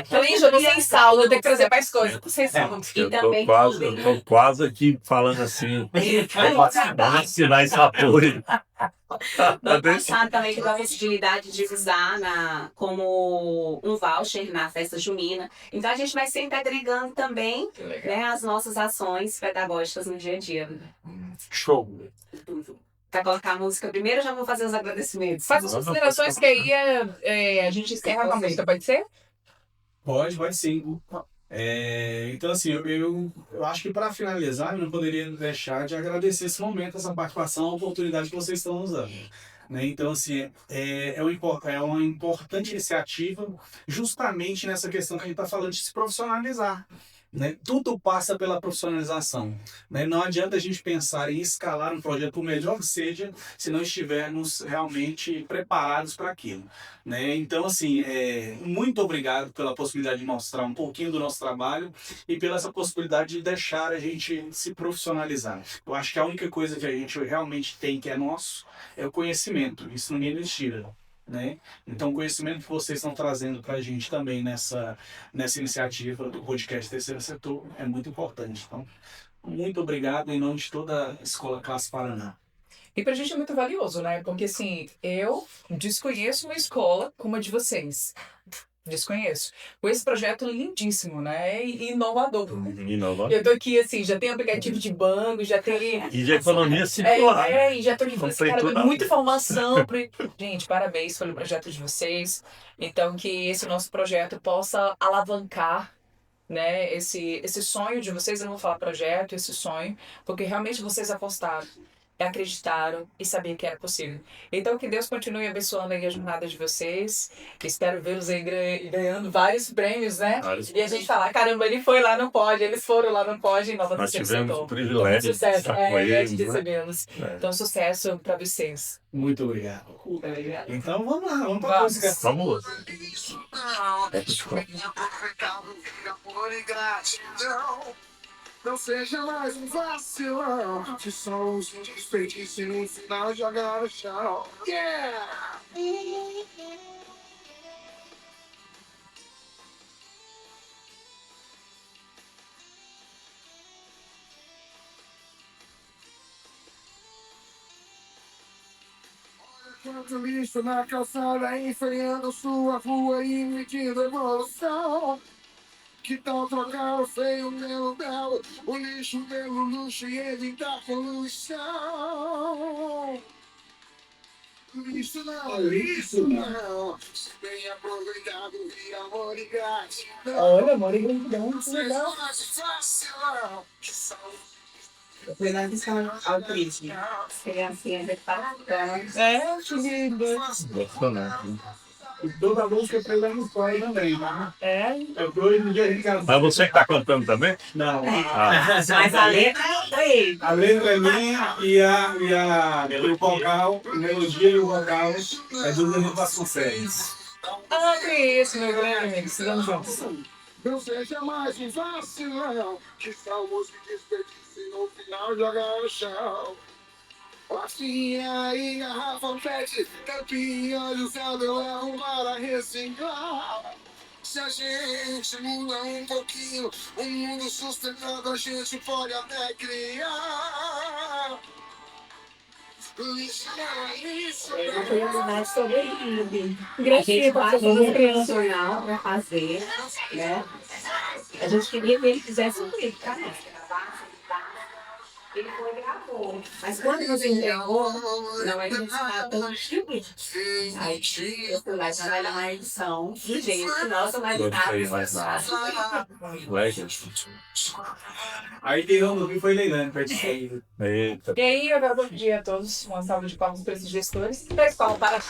Também jogo sem saldo, eu tenho que trazer mais coisas sem saldo. e Eu também tô quase aqui falando assim, vamos assinar esse apoio. no passado também tive a possibilidade de usar como um voucher na festa junina. Então a gente vai sempre agregando também, né, as nossas ações pedagógicas no dia a dia. Show. Para colocar a música primeiro, eu já vou fazer os agradecimentos. Faz as considerações que aí a gente encerra com a música, pode ser? Pode sim. Então, assim, eu acho que para finalizar, eu não poderia deixar de agradecer esse momento, essa participação, a oportunidade que vocês estão nos dando. Né? Então, assim, é uma importante iniciativa justamente nessa questão que a gente está falando de se profissionalizar. Né? Tudo passa pela profissionalização. Né? Não adianta a gente pensar em escalar um projeto, por melhor que seja, se não estivermos realmente preparados para aquilo. Né? Então, assim, muito obrigado pela possibilidade de mostrar um pouquinho do nosso trabalho e pela essa possibilidade de deixar a gente se profissionalizar. Eu acho que a única coisa que a gente realmente tem que é nosso é o conhecimento. Isso ninguém nos tira. Né? Então, o conhecimento que vocês estão trazendo para a gente também nessa iniciativa do podcast Terceiro Setor é muito importante. Então, muito obrigado em nome de toda a Escola Classe Paraná. E pra gente é muito valioso, né? Porque assim, eu desconheço uma escola como a de vocês. Desconheço. Com esse projeto lindíssimo, né? E inovador. Inovador. Eu tô aqui, assim, já tem aplicativo de banco, já tem... E de economia circular. E já tô aqui falando assim, cara, tudo muita informação. Gente, parabéns pelo projeto de vocês. Então, que esse nosso projeto possa alavancar, né, esse sonho de vocês. Eu não vou falar projeto, esse sonho, porque realmente vocês apostaram, acreditaram e sabiam que era possível. Então, que Deus continue abençoando aí a jornada de vocês. Espero vê-los aí ganhando vários prêmios, né? E a gente falar, caramba, ele foi lá no Pod, eles foram lá no Pod em Nova Nós Terceiro tivemos Setor. o privilégio de Sucesso, estar com eles, né? recebemos. Então, sucesso para vocês. Muito obrigado. Então, vamos lá, vamos para a música. Vamos. Não seja mais um vacilão, que só os desperdícios e no final jogar no chão. Yeah! Quanto lixo na calçada, enfrenhando sua rua e medindo evolução. Que tal trocar o feio pelo belo, o lixo pelo luxo e evitar poluição? Lixo não, se bem aproveitado e amor e gratidão. Olha, amor, e gratidão, que legal. Criancinha reparada. Que lindo. E toda a música foi lá no Pai também, né? Eu tô no dia de casa. Mas você que está cantando também? Não. Mas a letra é A letra é minha e o vocal, a melodia e o vocal é do Danilo Vasconcelos. Conheço, meu grande amigo. Estudamos juntos. Não seja mais um vacilão, que salmos que desperdício e no final jogar no chão. Latinha e garrafa pet, tampinha usado para reciclar. Se a gente muda um pouquinho, um mundo sustentável a gente pode até criar. Isso não, isso A gente faz um profissional para fazer, né? A gente queria que ele fizesse um clipe, cara. Ele foi e gravou. Mas quando você entregou, não é que você estava tão chique. Aí eu fui lá trabalhar na edição. Gente, nossa, mas Aí quem não ouviu foi Leilane, participei. Eita. E aí, eu bom dia a todos. Uma salva de palmas para esses gestores. Da escola para.